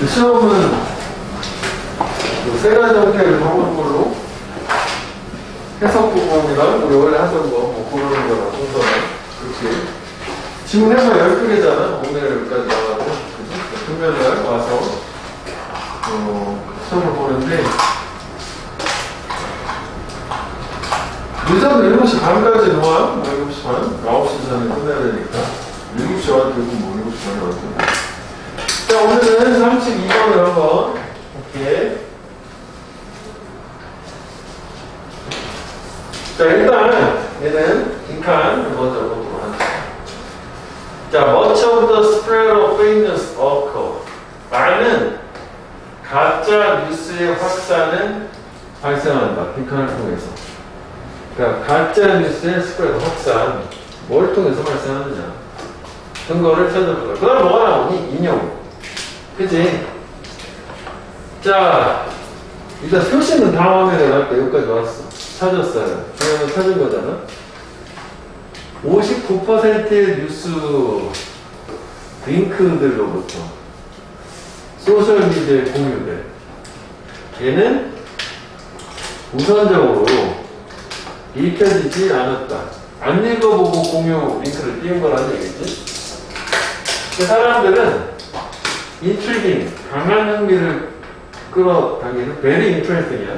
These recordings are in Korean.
시험은 세 가지 형태를 해보는 걸로 해석 부분이랑 우리 원래 하던 거 뭐 고르는 거랑 순서는 그렇지. 지문해서 12개잖아. 오늘까지 나가고 그지? 금요일날 와서 시험을 보는데 늦어도 7시 반까지 놓아. 7시 반? 9시 전에 끝내야 되니까 7시 와도 되고 뭐 7시 반에 와도 되고. 자, 오늘은 32번을 한번 볼게. 자, 일단 얘는 빈칸 먼저 보도록 하죠. 자, much of the spread of fake news occur. 많은 가짜 뉴스의 확산은 발생한다. 빈칸을 통해서. 그러니까 가짜 뉴스의 spread 확산. 뭘 통해서 발생하느냐. 근거를 찾아보자. 그 다음 뭐가 나오니? 인용. 그치? 자, 일단 표시는 다음 화면에 갈 때 여기까지 왔어. 찾았어요. 그러면 찾은 거잖아. 59%의 뉴스 링크들로부터 소셜미디어에 공유돼. 얘는 우선적으로 읽혀지지 않았다. 안 읽어보고 공유 링크를 띄운 거라는 얘기지. 그 사람들은 인트리깅, 강한 흥미를 끌어당기는 very interesting이야.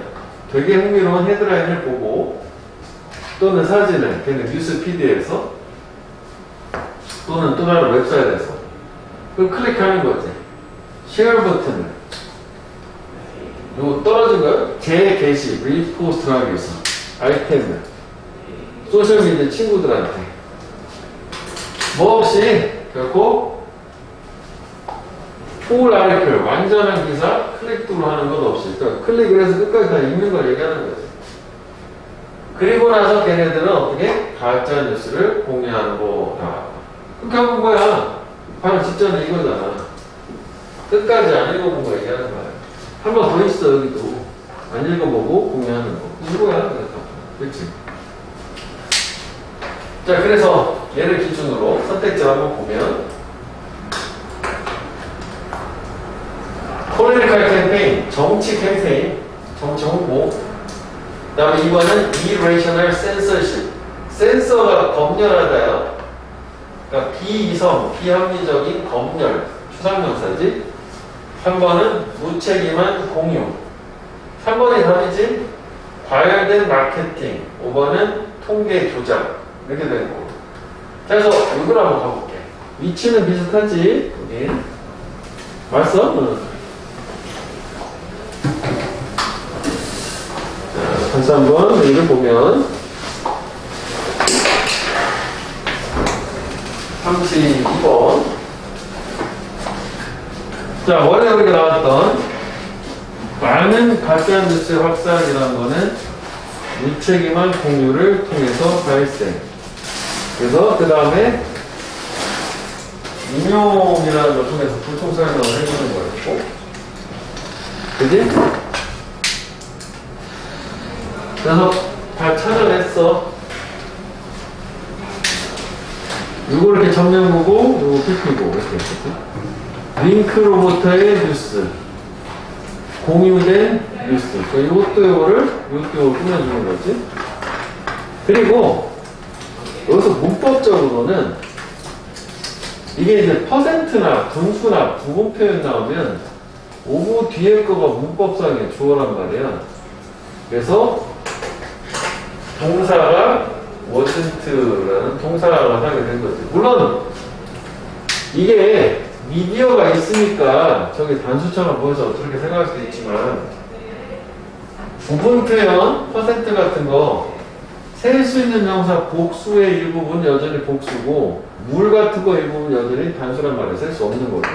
되게 흥미로운 헤드라인을 보고 또는 사진을 걔는 뉴스 피드에서 또는 또 다른 웹사이트에서 그걸 클릭하는 거지. 쉐어 버튼을 요 떨어진 거요? 재게시, 리포스트 하기 위해서 아이템을 소셜미디어 친구들한테 뭐 없이 결코 풀 아이클, 완전한 기사, 클릭으로 하는 것 없이. 그러니까 클릭을 해서 끝까지 다 읽는 걸 얘기하는 거지. 그리고 나서 걔네들은 어떻게? 가짜 뉴스를 공유하는 거다. 그렇게 해본 거야. 바로 직전에 이거잖아. 끝까지 안 읽어본 거 얘기하는 거야. 한 번 더 있어, 여기도. 안 읽어보고 공유하는 거. 이거야, 그치? 자, 그래서 얘를 기준으로 선택지 한번 보면 폴리티컬 캠페인, 정치 캠페인, 정치 홍보. 그 다음에 2번은 irrational censorship. 센서가 검열하다요. 그러니까 비이성, 비합리적인 검열, 추상명사지. 3번은 무책임한 공유. 3번이 답이지. 과열된 마케팅. 5번은 통계 조작. 이렇게 되는 거고. 그래서 이걸 한번 가볼게. 위치는 비슷하지. 여기. 맞어? 3번 이를 보면 32번. 자, 원래 우리가 나왔던 많은 가짜뉴스 확산이라는 거는 무책임한 공유를 통해서 발생. 그래서 그 다음에 인용이라는 걸 통해서 불통 설명을 해주는 거였고, 그지? 그래서 다 찾아냈어. 요거 이렇게 정면 보고, 요거 픽피고, 이렇게 했거든. 링크로부터의 뉴스. 공유된 뉴스. 요것도 요거를 꾸며주는 거지. 그리고, 여기서 문법적으로는, 이게 이제 퍼센트나 분수나 부분 표현 나오면, 오브 뒤에 거가 문법상의 주어란 말이야. 그래서, 동사가 wasn't라는 동사가 하게 된 거지. 물론 이게 미디어가 있으니까 저기 단수처럼 보여서 그렇게 생각할 수도 있지만 부분 표현, 퍼센트 같은 거 셀 수 있는 명사 복수의 일부분 여전히 복수고 물 같은 거 일부분 여전히 단수란 말이야. 셀 수 없는 거죠.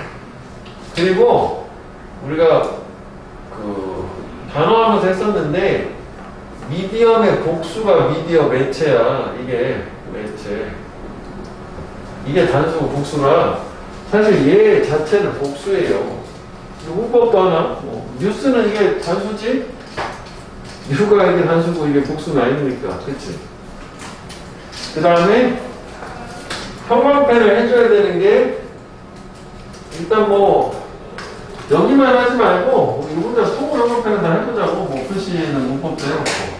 그리고 우리가 그 단어하면서 했었는데 미디엄의 복수가 미디어 매체야. 이게 매체. 이게 단수고 복수라 사실 얘 자체는 복수예요. 문법도 하나. 뭐, 뉴스는 이게 단수지? 뉴가 이게 단수고 이게 복수는 아닙니까? 그치? 그 다음에 형광펜을 해줘야 되는 게 일단 뭐 여기만 하지 말고 우리 혼자 속을 한번편에 다 해보자고. 뭐 표시는 문법도 해놓고.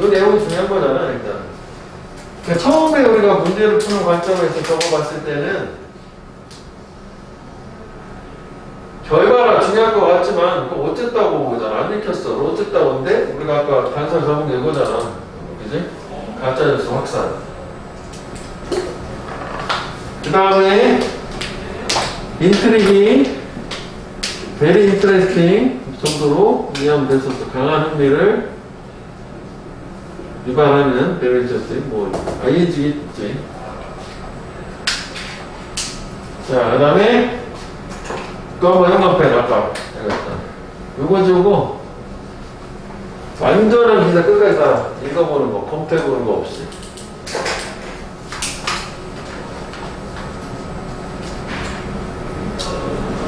이 내용이 중요한 거잖아 일단. 그러니까 처음에 우리가 문제를 푸는 관점에서 적어봤을 때는 결과가 중요할 것 같지만 그거 어쨌다고 보잖아. 안 읽혔어. 어쨌다고인데 우리가 아까 단서를 잡은 게 이거잖아. 그지? 가짜뉴스 확산. 그 다음에 인트리기 very interesting 정도로 이해하면 됐었어. 강한 흥미를 유발하는 very interesting 뭐 ing 있지. 자, 그 다음에 또 한번 형광펜 아까 요거 주고 완전한 기사 끝까지 다 읽어보는 거, 검토해보는 거 없이.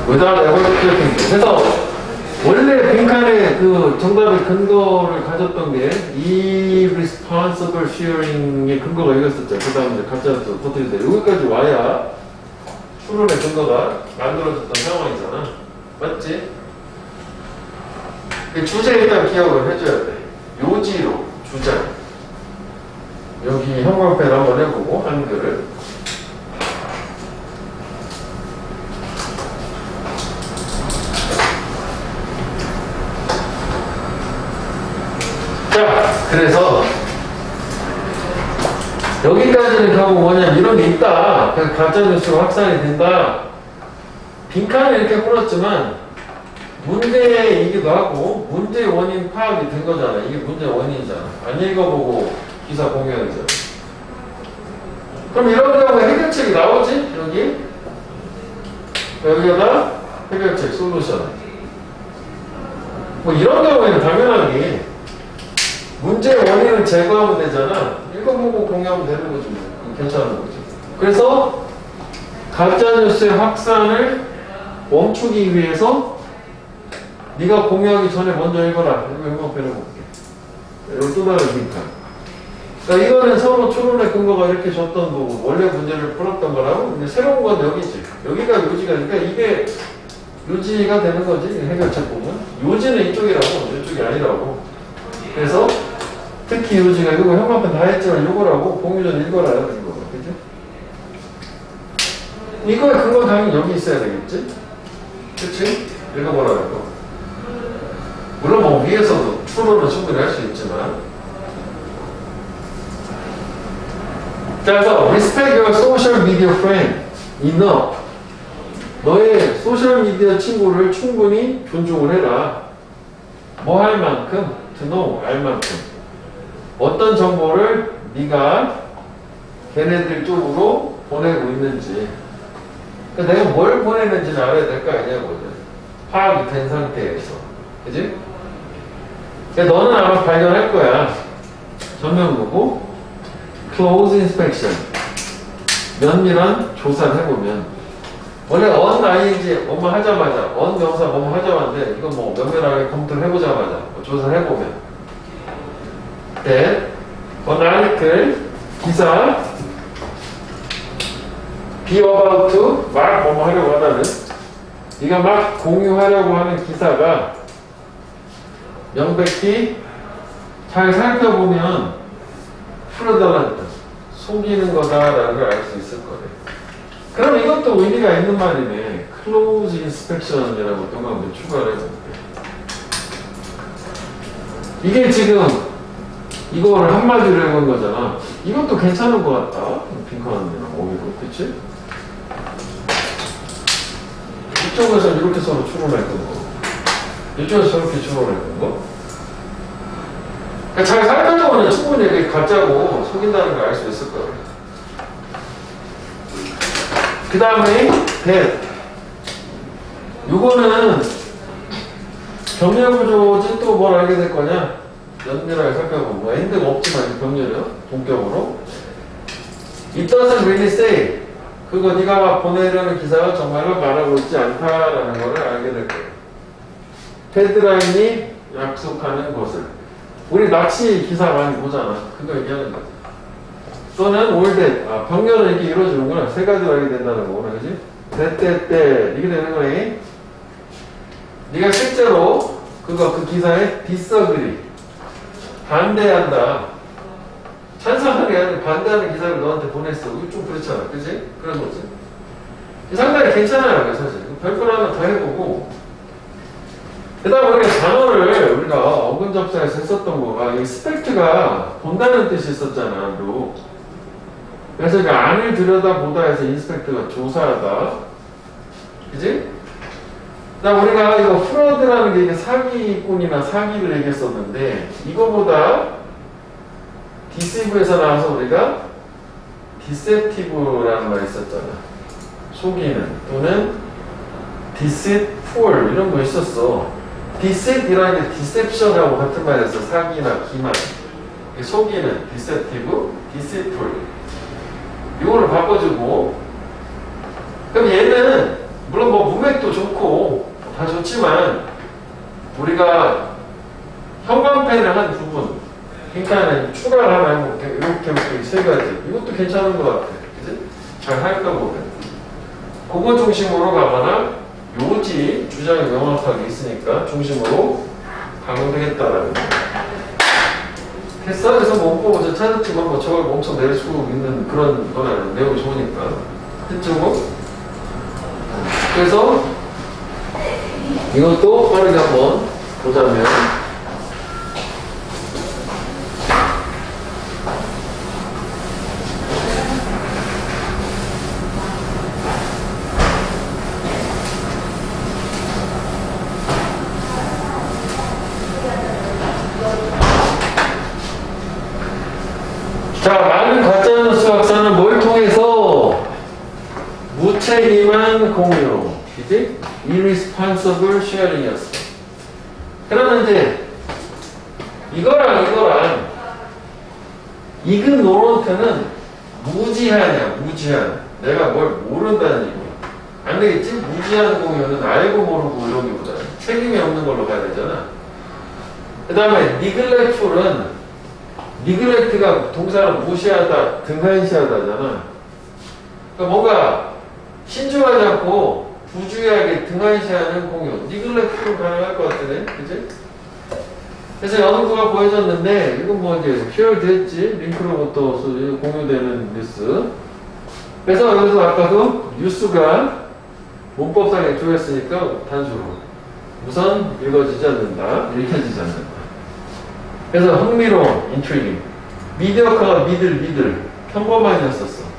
without ever checking. 그래서 원래 빈칸에 그 정답의 근거를 가졌던 게 irresponsible sharing의 근거가 이겼었죠. 그 다음에 이제 가짜뉴스 퍼뜨리는데 여기까지 와야 추론의 근거가 만들어졌던 상황이잖아. 맞지? 그 주제 일단 기억을 해줘야 돼. 요지로 주장. 여기 형광펜 한번 해보고 한글을. 자, 그래서 여기까지는 결국 뭐냐면 이런 게 있다. 그래서 가짜뉴스가 확산이 된다. 빈칸을 이렇게 풀었지만 문제이기도 하고 문제의 원인 파악이 된 거잖아. 이게 문제의 원인이잖아. 안 읽어보고 기사 공유하잖아. 그럼 이런 경우에 해결책이 나오지? 여기에다 해결책, 솔루션. 뭐 이런 경우에는 당연하게 문제의 원인을 제거하면 되잖아. 읽어보고 공유하면 되는 거지. 괜찮은 거지. 그래서 가짜뉴스의 확산을 멈추기 위해서 네가 공유하기 전에 먼저 읽어라. 이거 형광펜 해볼게. 여기 또 다른 빈칸. 그러니까 이거는 서로 추론의 근거가 이렇게 줬던 거고 원래 문제를 풀었던 거라고. 근데 새로운 건 여기지. 여기가 요지가. 그러니까 이게 요지가 되는 거지. 해결책 보면. 요지는 이쪽이라고. 이쪽이 아니라고. 그래서 특히 요지가 이거 형광펜 다 했지만 이거라고 공유 전 읽어라. 이거가. 그죠? 이거의 근거 당연히 여기 있어야 되겠지? 그치? 읽어보라고. 물론 뭐 위에서도 추론은 충분히 할 수 있지만. 자, 그래서 respect your social media friend enough. 너의 소셜미디어 친구를 충분히 존중을 해라. 뭐 할 만큼? to know, 알 만큼. 어떤 정보를 네가 걔네들 쪽으로 보내고 있는지. 그러니까 내가 뭘 보내는지는 알아야 될 거 아니냐거든. 파악이 된 상태에서. 그지? 그러니까 너는 아마 발견할 거야. 전면 보고 close inspection. 면밀한 조사를 해보면 원래 on ing 뭐뭐 하자마자 on 명사 뭐뭐 하자마자 이거 뭐 면밀하게 검토를 해보자마자 뭐 조사를 해보면 that on article 기사 be about to 막 뭐뭐 하려고 하다는 네가 막 공유하려고 하는 기사가 명백히 잘 살펴보면 프로다란트 속이는 거다라는 걸 알 수 있을 거래. 그럼 이것도 의미가 있는 말이네. 클로즈 인스펙션이라고 어떤 거 한번 추가를 해볼게. 이게 지금 이거를 한마디로 해본 거잖아. 이것도 괜찮은 것 같다. 빈칸이랑 오히려. 그치? 이쪽에서 이렇게 서로 추론했던 거. 이쪽에서 저렇게 추론했던 거. 그러니까 잘 살펴보면 충분히 이게 가짜고 속인다는 걸 알 수 있을 거예요. 그 다음에 that. 요거는 병렬구조지 또 뭘 알게 될 거냐? 면밀하게 살펴보면 뭐 엔드가 없지만 병렬이요. 동격으로. It doesn't really say. 그거 네가 막 보내려는 기사가 정말로 말하고 있지 않다라는 거를 알게 될 거예요. 헤드라인이 약속하는 것을. 우리 낚시 기사 많이 보잖아. 그거 얘기하는 거지. 또는 올댓. 병렬은 이렇게 이루어지는구나. 세 가지로 알게 된다는 거구나. 그지? 때때때 이게 되는 거니? 네가 실제로 그 기사에 disagree, 반대한다, 찬성하게 아니라 반대하는 기사를 너한테 보냈어. 이거 좀 그렇잖아. 그지? 그런 거지. 상당히 괜찮아요, 사실. 별걸 하나 더 해보고. 그 다음에 우리가 단어를 우리가 어근 접사에서 했었던 거가 이 스펙트가 본다는 뜻이 있었잖아. 로. 그래서 그 안을 들여다보다 해서 인스펙트가 조사하다. 그지? 그다음 우리가 이거 프로드라는 게 이게 사기꾼이나 사기를 얘기했었는데 이거보다 디세이브에서 나와서 우리가 디셉티브라는 말이 있었잖아. 속이는 또는 deceitful 이런 거 있었어. deceit이라는 게 deception하고 같은 말이었어. 사기나 기만. 속이는 deceptive, deceitful. 이거를 바꿔주고. 그럼 얘는 물론 뭐 문맥도 좋고 다 좋지만 우리가 형광펜을 한 부분. 그러니까 추가를 하나 해볼게. 이렇게 세 가지. 이것도 괜찮은 것 같아. 그지? 잘 할까 보면. 그거 중심으로 가거나 요지 주장이 명확하게 있으니까 중심으로 가면 되겠다라는 거. 됐어? 그래서 뭐 저 찾았지만 뭐 저걸 엄청 낼 수 있는 그런 건 아니고 내용이 좋으니까. 했죠? 그래서 이것도 빠르게 한번 보자면 자, 많은 가짜뉴스 확산은 뭘 통해서? 무책임한 공유, 그지? irresponsible sharing이었어. 그러면 이제 이거랑 ignorance는 무지하냐, 무지한. 내가 뭘 모른다는 얘기야. 안 되겠지? 무지한 공유는 알고 모르고 이러기보다 책임이 없는 걸로 가야 되잖아. 그 다음에 neglectful은 니글렉트가 동사를 무시하다, 등한시하다잖아. 그러니까 뭔가 신중하지 않고 부주의하게 등한시하는 공유. 니글렉트로 가능할 것 같으네. 그치? 그래서 연구가 보여줬는데, 이건 뭐 이제 쉐어드 했지. 링크로부터 공유되는 뉴스. 그래서 여기서 아까도 뉴스가 문법상에 조였으니까 단수로. 우선 읽어지지 않는다. 읽혀지지 않는다. 그래서 흥미로운, intriguing. 미디어카가 미들, 평범한이었었어.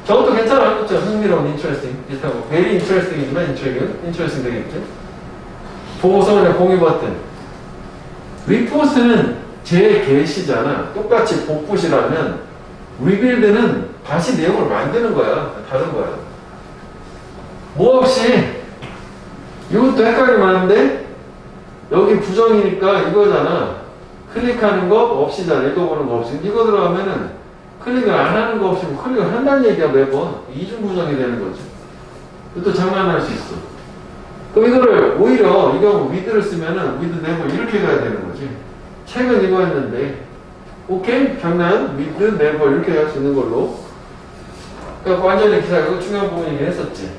저것도 괜찮아. 그렇죠? 흥미로운, interesting. 비슷하고. very interesting이지만 interesting 되겠죠? 보고서 그냥 공유 버튼. 리포스트는 재게시잖아. 똑같이 복붙이라면, 리빌드는 다시 내용을 만드는 거야. 다른 거야. 뭐 없이, 이것도 헷갈리 많은데, 여기 부정이니까 이거잖아. 클릭하는 거 없이잖아. 읽어보는 거 없이. 이거 들어가면은 클릭을 안 하는 거 없이 클릭을 한다는 얘기야, 매번. 이중부정이 되는 거지. 그것도 장난할 수 있어. 그럼 이거를 오히려 이 경우 with를 쓰면은 with never 이렇게 가야 되는 거지. 책은 이거 했는데, 오케이? 장난, with never 이렇게 할 수 있는 걸로. 그러니까 완전히 기사, 이거 중요한 부분이긴 했었지.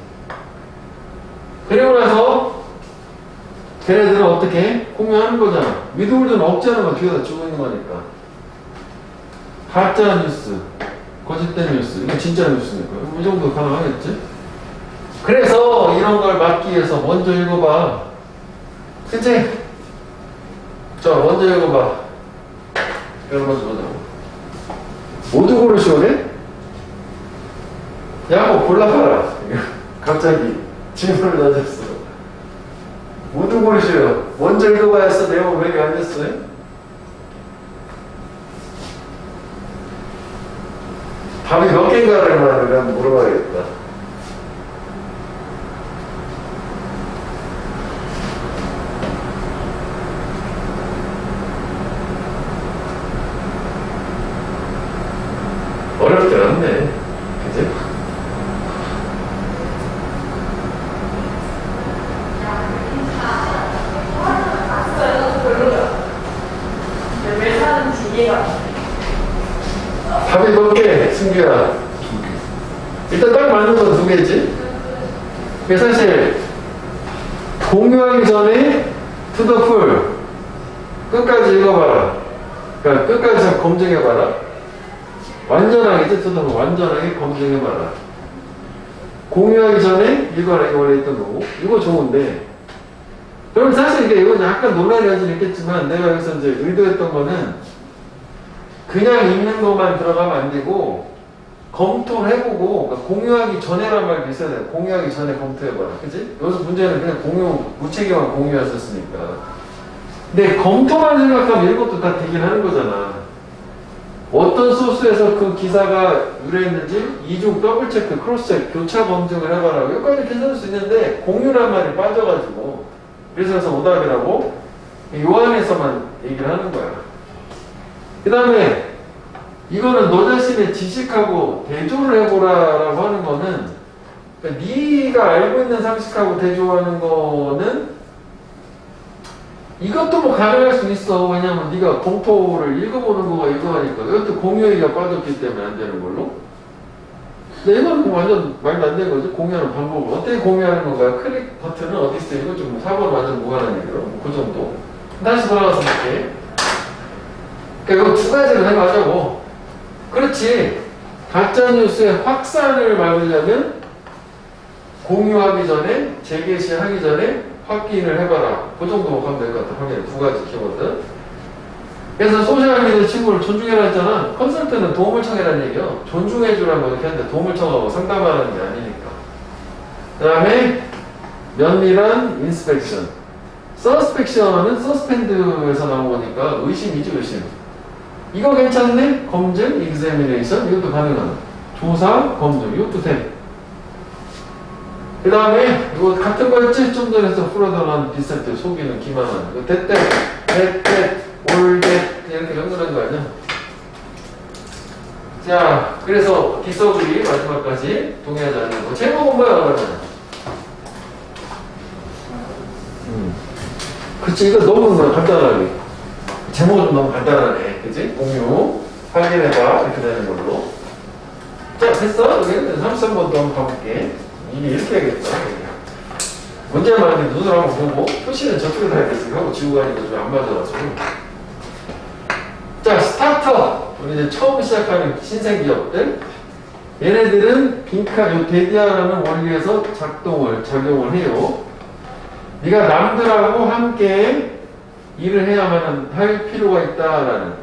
그리고 나서 걔네들은 어떻게 공유하는 거잖아. 위드홀드는 없자는 거 뒤에다 주고 있는 거니까. 가짜 뉴스, 거짓된 뉴스, 이건 진짜 뉴스니까. 이 정도 가능하겠지? 그래서 이런 걸 막기 위해서 먼저 읽어봐. 그치? 자, 먼저 읽어봐. 이런 거 보자고. 모두 고르시오네? 야, 뭐 골라봐라. 갑자기 질문을 던졌어. 모두 고르셔요. 먼저 읽어봐야 했어. 내용을 왜 이렇게 안 됐어요? 답이 몇 개인가를 한번 물어봐야겠다. 어렵지 않네. 그치? 답이 몇 개, 승규야? 일단 딱 맞는 건 두 개지? 그게 사실 공유하기 전에 to the full 끝까지 읽어봐라. 그러니까 끝까지 잘 검증해봐라. 완전하게 to the full 완전하게 검증해봐라. 공유하기 전에 읽어라. 이거 원래 있던 거고. 이거 좋은데 그럼 사실 이건 약간 논란이 하긴 있겠지만 내가 여기서 이제 의도했던 거는 그냥 읽는 것만 들어가면 안 되고 검토를 해보고 그러니까 공유하기 전에란 말이 있어야 돼. 공유하기 전에 검토해봐라. 그치? 여기서 문제는 그냥 무책임한 공유였었으니까. 근데 검토만 생각하면 이것도 다 되긴 하는 거잖아. 어떤 소스에서 그 기사가 유래했는지 이중 더블 체크, 크로스 체크, 교차 검증을 해봐라. 여기까지 괜찮을 수 있는데 공유란 말이 빠져가지고 그래서 오답이라고 요 안에서만 얘기를 하는 거야. 그 다음에 이거는 너 자신의 지식하고 대조를 해보라라고 하는 거는 그러니까 네가 알고 있는 상식하고 대조하는 거는 이것도 뭐 가능할 수 있어. 왜냐면 네가 공포를 읽어보는 거가 이거 하니까 이것도 공유얘기가 빠졌기 때문에 안 되는 걸로. 근데 이건 완전 말도 안 되는 거지. 공유하는 방법을 어떻게 공유하는 건가요? 클릭 버튼은 어디 있어요? 이거 좀 4번 완전 무관한 얘기로 그 정도. 다시 돌아가서 볼게. 그러니까 이거 두 가지를 생각하자고. 그렇지. 가짜뉴스의 확산을 막으려면 공유하기 전에, 재게시하기 전에 확인을 해봐라. 그 정도 가면 될 것 같아. 확인 두 가지 키워드. 그래서 소셜미디어 친구를 존중해라 했잖아. 컨설트는 도움을 청해라는 얘기요. 존중해주라고 이렇게 하는데 도움을 청하고 상담하라는 게 아니니까. 그 다음에 면밀한 인스펙션. 서스펙션은 서스펜드에서 나온 거니까 의심이지 의심. 이거 괜찮네? 검증, examination 이것도 가능하다. 조사, 검증 이것도 돼. 그 다음에 이거 같은 거였지? 좀 전에서 풀어달라는 비슷할 속이는 기만한 이거 that, all that 이렇게 연결한 거 아니야? 자, 그래서 디서블이 마지막까지 동의하지 않는 거. 제목은 뭐야 그러면? 그치, 이거 너무 간단하게. 제목은 좀 너무 간단하네. 그치? 공유, 확인해봐. 이렇게 되는 걸로. 자, 됐어? 여기 33번도 한번 가볼게. 이게 이렇게 해야겠다. 문제 많은데 눈을 한번 보고, 표시는 저쪽에서 해야겠어. 하고 지우고 가니까 좀 안 맞아가지고. 자, 스타트업. 우리 이제 처음 시작하는 신생 기업들. 얘네들은 빈칸, 요 데디아라는 원리에서 작용을 해요. 네가 남들하고 함께 일을 해야만 할 필요가 있다라는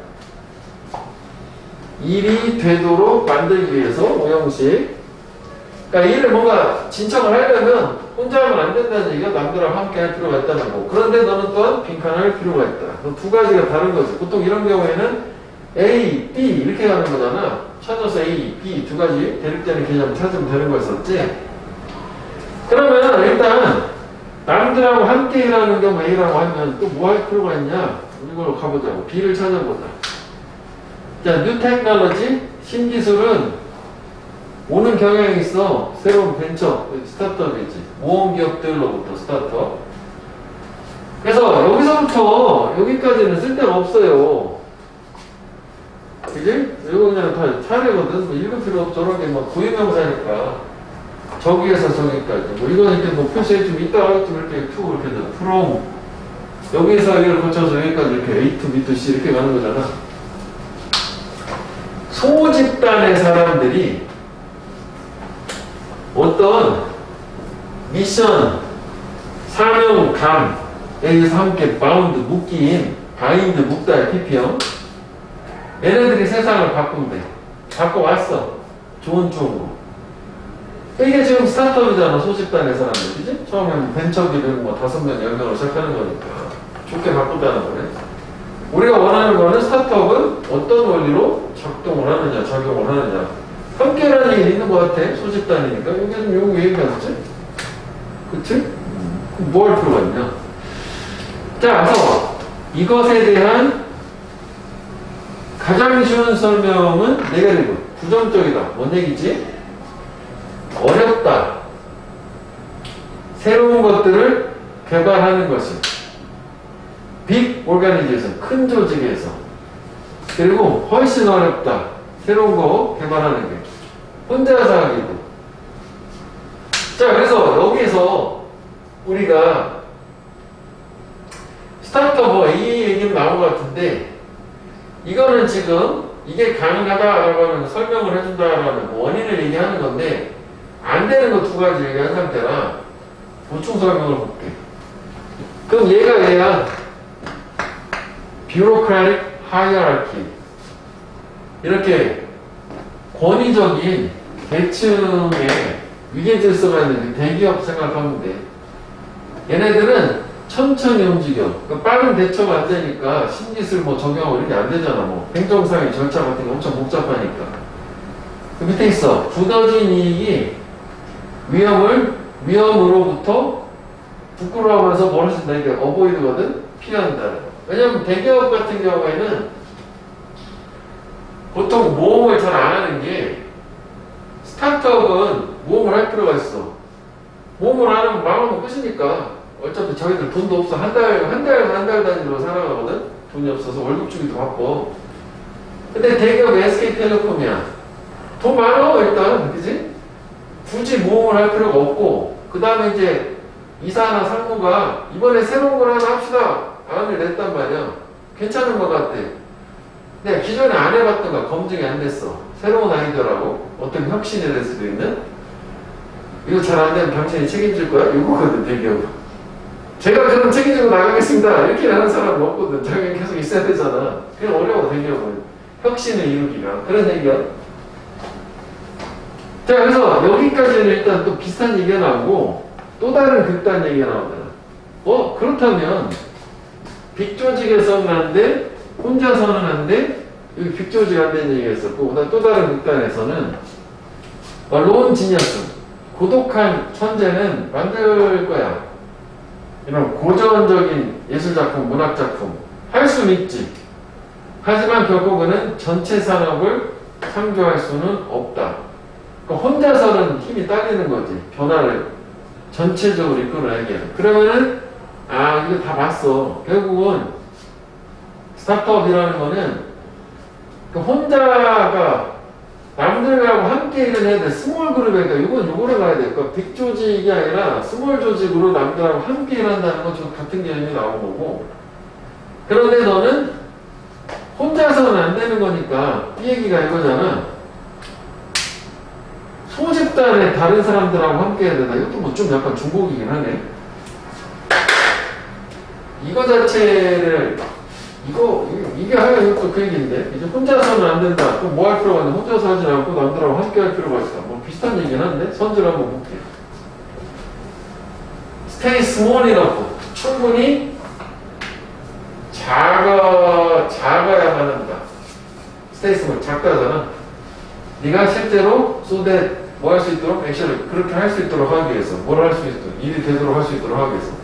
일이 되도록 만들기 위해서 오형식. 그러니까 일을 뭔가 진척을 하려면 혼자 하면 안 된다는 얘기가 남들하고 함께 할 필요가 있다는 거고. 그런데 너는 또한 빈칸을 할 필요가 있다. 두 가지가 다른 거지. 보통 이런 경우에는 A, B 이렇게 가는 거잖아. 찾아서 A, B 두 가지 대립되는 개념을 찾으면 되는 거였었지. 그러면 일단 남들하고 함께 일하는 경우 A라고 하면 또 뭐 할 필요가 있냐? 이걸로 가보자고. B를 찾아보자. 자, 뉴 테크놀로지, 신기술은 오는 경향이 있어. 새로운 벤처, 스타트업이지. 모험 기업들로부터 스타트업. 그래서 여기서부터 여기까지는 쓸데가 없어요. 그지? 이거 그냥 다 차례거든. 뭐 읽을 필요 없어. 저런 게 막 고유명사니까. 저기에서 저기까지. 뭐 이거 이렇게 뭐 표시해 좀 이따가 좀 이렇게 툭 이렇게 돼. from. 여기서 여기를 거쳐서 여기까지 이렇게 A to B to C 이렇게 가는 거잖아. 소집단의 사람들이 어떤 미션, 사명감에 의해서 함께 바운드, 묶인, 바인드, 묶다의 PP형. 얘네들이 세상을 바꾼대. 바꿔왔어. 좋은 쪽으로. 이게 지금 스타트업이잖아. 소집단의 사람들. 그지? 처음에는 벤처기를 뭐 5명, 10명으로 시작하는 거니까. 좋게 바꾼다는 거네. 우리가 원하는 거는 스타트업은 어떤 원리로 작동을 하느냐, 작용을 하느냐. 함께라는 얘기 있는 것 같아. 소집단이니까. 여기 좀 요거 얘기하지? 그치? 뭐 할 필요가 있냐? 자, 그래서 이것에 대한 가장 쉬운 설명은 네거티브, 부정적이다. 뭔 얘기지? 어렵다. 새로운 것들을 개발하는 것이. 빅 오르가니제이션, 큰 조직에서. 그리고 훨씬 어렵다. 새로운 거 개발하는 게. 혼자서 하기도. 자, 그래서 여기서 우리가 스타트업 이 얘기는 나온 것 같은데, 이거는 지금 이게 가능하다라고 하는 설명을 해준다라는 원인을 얘기하는 건데, 안 되는 거 두 가지 얘기한 상태라 보충 설명을 볼게. 그럼 얘야 bureaucratic hierarchy, 이렇게 권위적인 계층의 위계 질서가 있는 대기업 생각하면 돼. 얘네들은 천천히 움직여. 그러니까 빠른 대처가 안 되니까 신기술 뭐 적용하고 이런 게 안 되잖아. 뭐 행정상의 절차 같은 게 엄청 복잡하니까. 그 밑에 있어. 굳어진 이익이 위험으로부터 부끄러워하면서 뭘 할 수 있다. 이게 어보이드거든? 피한다. 왜냐면 대기업 같은 경우에는 보통 모험을 잘 안 하는 게, 스타트업은 모험을 할 필요가 있어. 모험을 안 하면 망하면 끝이니까. 어차피 저희들 돈도 없어. 한 달 단위로 살아가거든? 돈이 없어서 월급 주기도 바빠. 근데 대기업 SK텔레콤이야. 돈 많아, 일단. 그지? 굳이 모험을 할 필요가 없고, 그 다음에 이제 이사나 상무가 이번에 새로운 걸 하나 합시다. 안을 냈단 말이야. 괜찮은 것 같아. 근데 기존에 안 해봤던 거 검증이 안 됐어. 새로운 아이디어라고. 어떤 혁신이 될 수도 있는. 이거 잘 안 되면 당신이 책임질 거야? 이거거든, 대기업. 제가 그럼 책임지고 나가겠습니다. 이렇게 하는 사람은 없거든. 자기가 계속 있어야 되잖아. 그냥 어려워, 대기업은. 혁신을 이루기가. 그런 얘기야. 자, 그래서 여기까지는 일단 또 비슷한 얘기가 나오고, 또 다른 극단 얘기가 나오잖아. 그렇다면, 빅조직에서는 안 돼, 혼자서는 안 돼, 여기 빅조직 안 되는 얘기가 있었고, 또 다른 극단에서는, 론 지니어스, 고독한 천재는 만들 거야. 이런 고전적인 예술작품, 문학작품, 할 수는 있지. 하지만 결국 그는 전체 산업을 창조할 수는 없다. 그러니까 혼자서는 힘이 딸리는 거지. 변화를 전체적으로 이끌어내게. 그러면은, 이거 다 봤어. 결국은 스타트업이라는 거는 혼자가 남들하고 함께 일을 해야 돼. 스몰 그룹이니까 이건 요거로 가야 돼. 그러니까 빅 조직이 아니라 스몰 조직으로 남들하고 함께 일한다는 건 좀 같은 개념이 나온 거고. 그런데 너는 혼자서는 안 되는 거니까 이 얘기가 이거잖아. 소집단의 다른 사람들하고 함께 해야 된다. 이것도 뭐 좀 약간 중복이긴 하네. 이거 자체를 이게 하여 이것도 그 얘기인데, 이제 혼자서는 안 된다. 그럼 뭐 할 필요가 있나? 혼자서 하지 않고 남들하고 함께 할 필요가 있어. 뭐 비슷한 얘기긴 한데, 선지를 한번 볼게. Stay small enough. 충분히 작아야만 한다. Stay small. 작다잖아. 네가 실제로 so that 뭐 할 수 있도록, 액션을 그렇게 할 수 있도록 하기 위해서, 뭘 할 수 있도록, 일이 되도록 할 수 있도록 하기 위해서.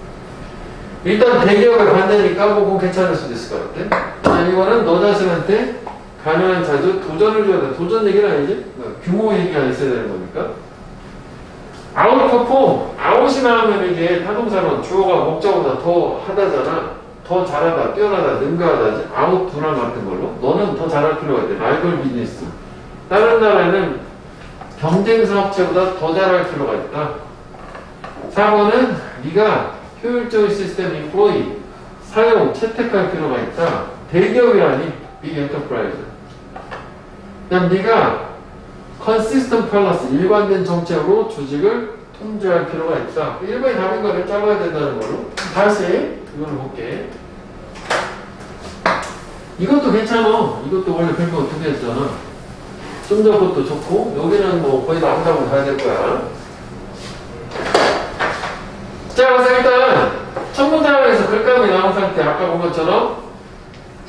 일단 대기업을 간다니까 뭐 괜찮을 수도 있을 것 같아. 이거는 너 자신한테 가능한 자주 도전을 줘야 돼. 도전 얘기는 아니지? 규모 얘기가 있어야 되는 거니까. 아웃퍼폼. 아웃이 나오면 이게 타동사는 주어가 목적보다 더 하다잖아. 더 잘하다, 뛰어나다, 능가하다지. 아웃 분할 같은 걸로. 너는 더 잘할 필요가 있대. 라이벌 비즈니스. 다른 나라는 경쟁사 업체보다 더 잘할 필요가 있다. 4번은 네가 효율적인 시스템 인플로이 사용, 채택할 필요가 있다. 대기업이라니 빅 엔터프라이즈. 그다음 네가 consistent policy, 일관된 정책으로 조직을 통제할 필요가 있다. 1번이 답인 거를 짜봐야 된다는 걸로. 다시 이걸로 볼게. 이것도 괜찮아. 이것도 원래 별거 2개 했잖아. 좀 전 것도 좋고, 여기는 뭐 거의 다 한다고 봐야 될 거야. 자, 그래서 일단 첫 문장에서 글감이 나온 상태, 아까 본 것처럼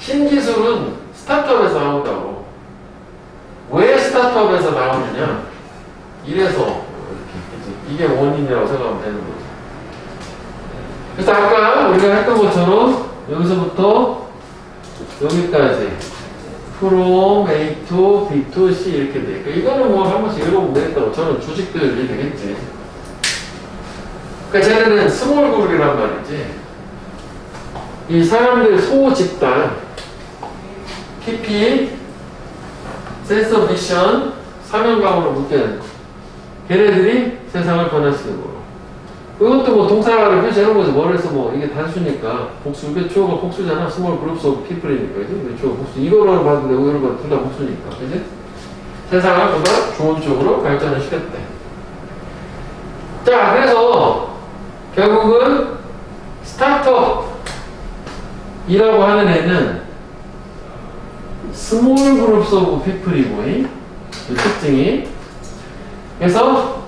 신기술은 스타트업에서 나온다고. 왜 스타트업에서 나오느냐? 이래서 이게 원인이라고 생각하면 되는 거죠. 그래서 아까 우리가 했던 것처럼 여기서부터 여기까지 from A to B to C 이렇게 돼. 그러니까 이거는 뭐 한 번씩 읽어보면 되겠다고. 저는 주식들이 되겠지. 그러니까 쟤네는 스몰 그룹이란 말이지. 이 사람들 소집단, KP, 센스 오브 미션, 사명감으로 묶여야 돼. 걔네들이 세상을 변화시키는 거로. 이것도 뭐 동사를 표시하는 거지. 뭐래서 뭐 이게 단수니까 복수, 이게 주어가 복수잖아. 스몰 그룹스 오브 피플이니까. 그지? 주어가 복수. 이거로 봐도 되고 이거로 봐도 둘 다 복수니까. 그지? 세상을 보다 좋은 쪽으로 발전을 시켰대. 자, 그래서 결국은 스타트업이라고 하는 애는 스몰 그룹스 오브 피플이고, 이 특징이. 그래서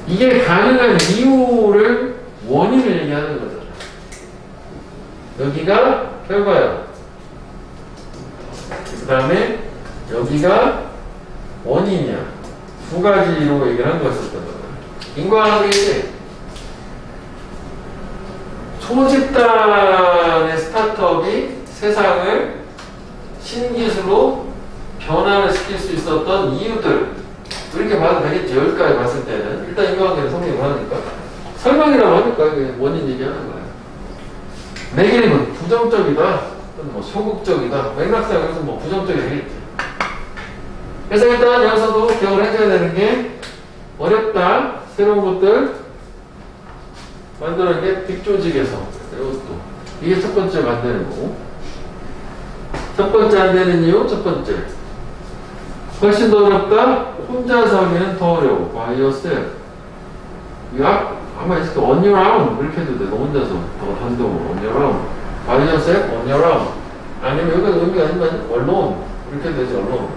이게 가능한 이유를, 원인을 얘기하는 거잖아. 여기가 결과야. 그 다음에 여기가 원인이야. 두 가지로 얘기를 한 거였었던 거야. 인과관계이지. 소집단의 스타트업이 세상을 신기술로 변화를 시킬 수 있었던 이유들. 이렇게 봐도 되겠지. 여기까지 봤을 때는. 일단 인과관계는 성립을 하니까. 설명이라고 하니까 이게 원인 얘기하는 거야. 내기는 부정적이다. 또는 뭐 소극적이다. 맥락상 여기서 뭐 부정적이 되겠지. 그래서 일단 여기서도 기억을 해줘야 되는 게 어렵다. 새로운 것들 만드는 게 빅조직에서. 이것도. 이게 첫 번째 만드는 거고. 첫 번째 안 되는 이유, 첫 번째. 훨씬 더 어렵다? 혼자서 하기는 더 어려워. By yourself. 아마 이렇게 on your own. 이렇게 해도 돼. 너 혼자서. 더 단독으로. On your own. By yourself, on your own. 아니면 여기가 의미가 아니면 alone. 이렇게 해도 되지, alone.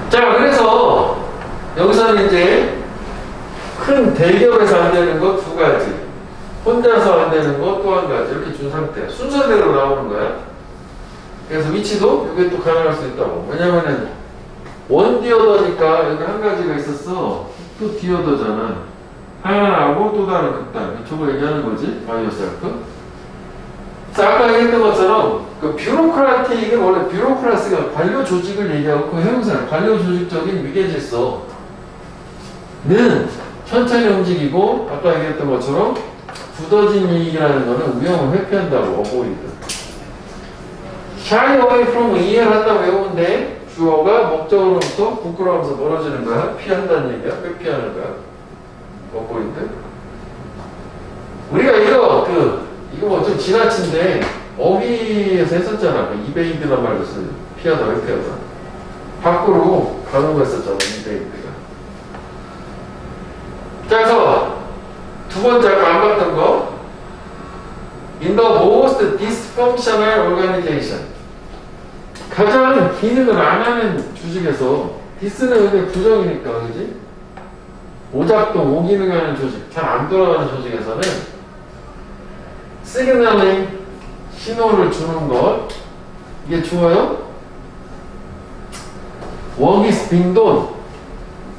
자, 그래서 여기서는 이제 큰 대기업에서 안 되는 거 두 가지. 혼자서 안 되는 거 또 한 가지. 이렇게 준 상태. 순서대로 나오는 거야. 그래서 위치도 이게 또 가능할 수 있다고. 왜냐면은 원 디어더니까 여기 한 가지가 있었어. 또 디어더잖아. 하나하고 또 다른 극단. 저거 얘기하는 거지. 바이오셀프. 아까 얘기했던 것처럼 그 뷰로크라틱은 원래 뷰로크라스가 관료 조직을 얘기하고 그 형상, 관료 조직적인 위계질서는 천천히 움직이고 아까 얘기했던 것처럼 굳어진 이익이라는 거는 위험을 회피한다고. 어보이드. shy away from 이해를 한다고 외우는데 주어가 목적으로부터 부끄러워하면서 멀어지는 거야. 피한다는 얘기야. 회피하는 거야. 어보이드. 우리가 이거 뭐 좀 지나친데 어휘에서 했었잖아. 그 이베이드란 말도 쓰. 피하다, 회피하다. 밖으로 가는 거 했었잖아. 이베이드가. 자, 그래서 두 번째 아까 안 봤던 거. In the most dysfunctional organization. 가장 기능을 안 하는 조직에서, 디스는 근데 부정이니까, 그지? 오작동, 오기능하는 조직, 잘 안 돌아가는 조직에서는 시그널링, 신호를 주는 것, 이게 좋아요? work is being done.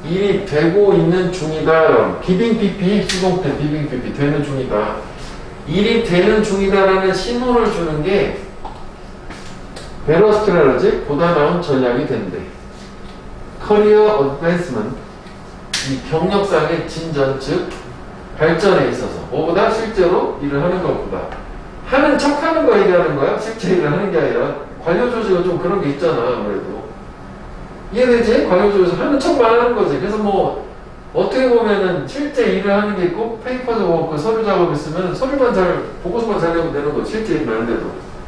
일이 되고 있는 중이다. 비빙 PP, 수동태 비빙 PP, 되는 중이다. 일이 되는 중이다라는 신호를 주는 게 better strategy, 보다 나은 전략이 된대. Career advancement, 이 경력상의 진전, 즉 발전에 있어서 뭐보다 실제로 일을 하는 것보다 하는 척 하는 거 얘기하는 거야. 실제 일을 하는 게 아니라. 관료 조직은 좀 그런 게 있잖아. 아무래도 이해되지? 관료 조직에서 하는 척만 하는 거지. 그래서 뭐 어떻게 보면은 실제 일을 하는 게 있고 페이퍼 작업, 서류 작업 있으면 서류만 잘 보고서만 잘 내고 되는 거. 실제 일은 안 돼도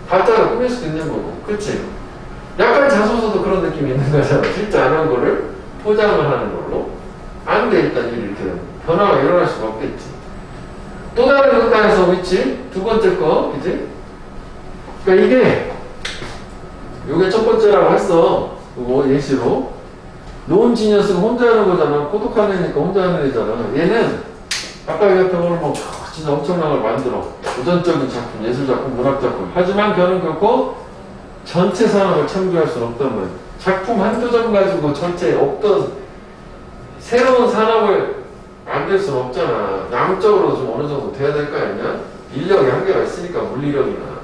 가짜로 꾸밀 수도 있는 거고. 그치? 약간 자소서도 그런 느낌이 있는 거잖아. 실제 안 한 거를 포장을 하는 걸로 안 돼. 일단 일이 이렇게 변화가 일어날 수가 없겠지. 또 다른 극단에서 위치, 두 번째 거, 그지? 그러니까 이게, 요게 첫 번째라고 했어. 그거 예시로. 논 지니어스가 혼자 하는 거잖아. 고독한 애니까 혼자 하는 애잖아. 얘는, 아까 얘기했던 거를 뭐, 진짜 엄청난 걸 만들어. 도전적인 작품, 예술작품, 문학작품. 하지만 걔는 결코 전체 산업을 창조할 수는 없단 말이야. 작품 한두 점 가지고 전체 없던 새로운 산업을 만들 수는 없잖아. 양적으로 좀 어느 정도 돼야 될 거 아니냐? 인력이 한계가 있으니까, 물리력이나.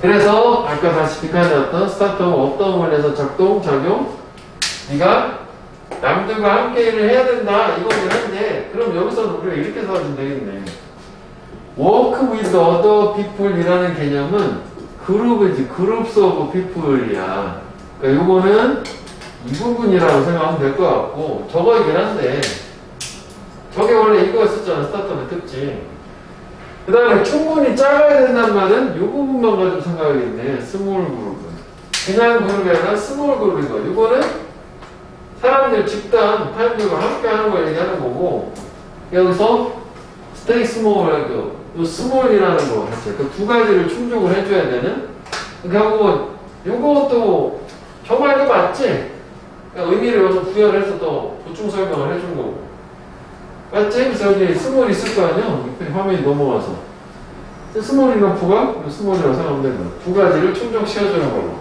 그래서 아까 다시 비판했던 스타트업 업다운을 해서 작동, 작용. 네가 남들과 함께 일을 해야 된다. 이거긴 한데 그럼 여기서는 우리가 이렇게 써주면 되겠네. Work with other people 이라는 개념은 그룹이지. Groups of people이야. 그러니까 요거는 이 부분이라고 생각하면 될 것 같고, 저거이긴 한데, 저게 원래 이거였었잖아, 스타터의 특징. 그 다음에 충분히 작아야 된다는 말은 이 부분만 가지고 생각하겠네. 스몰 그룹은. 그냥 그룹이 아니라 스몰 그룹인 거. 이거는 사람들 집단, 타임들과 함께 하는 걸 얘기하는 거고, 여기서 스테이 스몰, 이 스몰이라는 거 자체, 그 두 가지를 충족을 해줘야 되는, 결국은 이것도 정말 이거 맞지? 그러니까 의미를 여기서 부여를 해서 또 보충 설명을 해준 거고. 맞지? 그래서 여기 스몰이 있을 거 아니야? 화면이 넘어와서. 스몰 이너프가 스몰이라고 생각하면 된다. 두 가지를 충족시켜주는 걸로.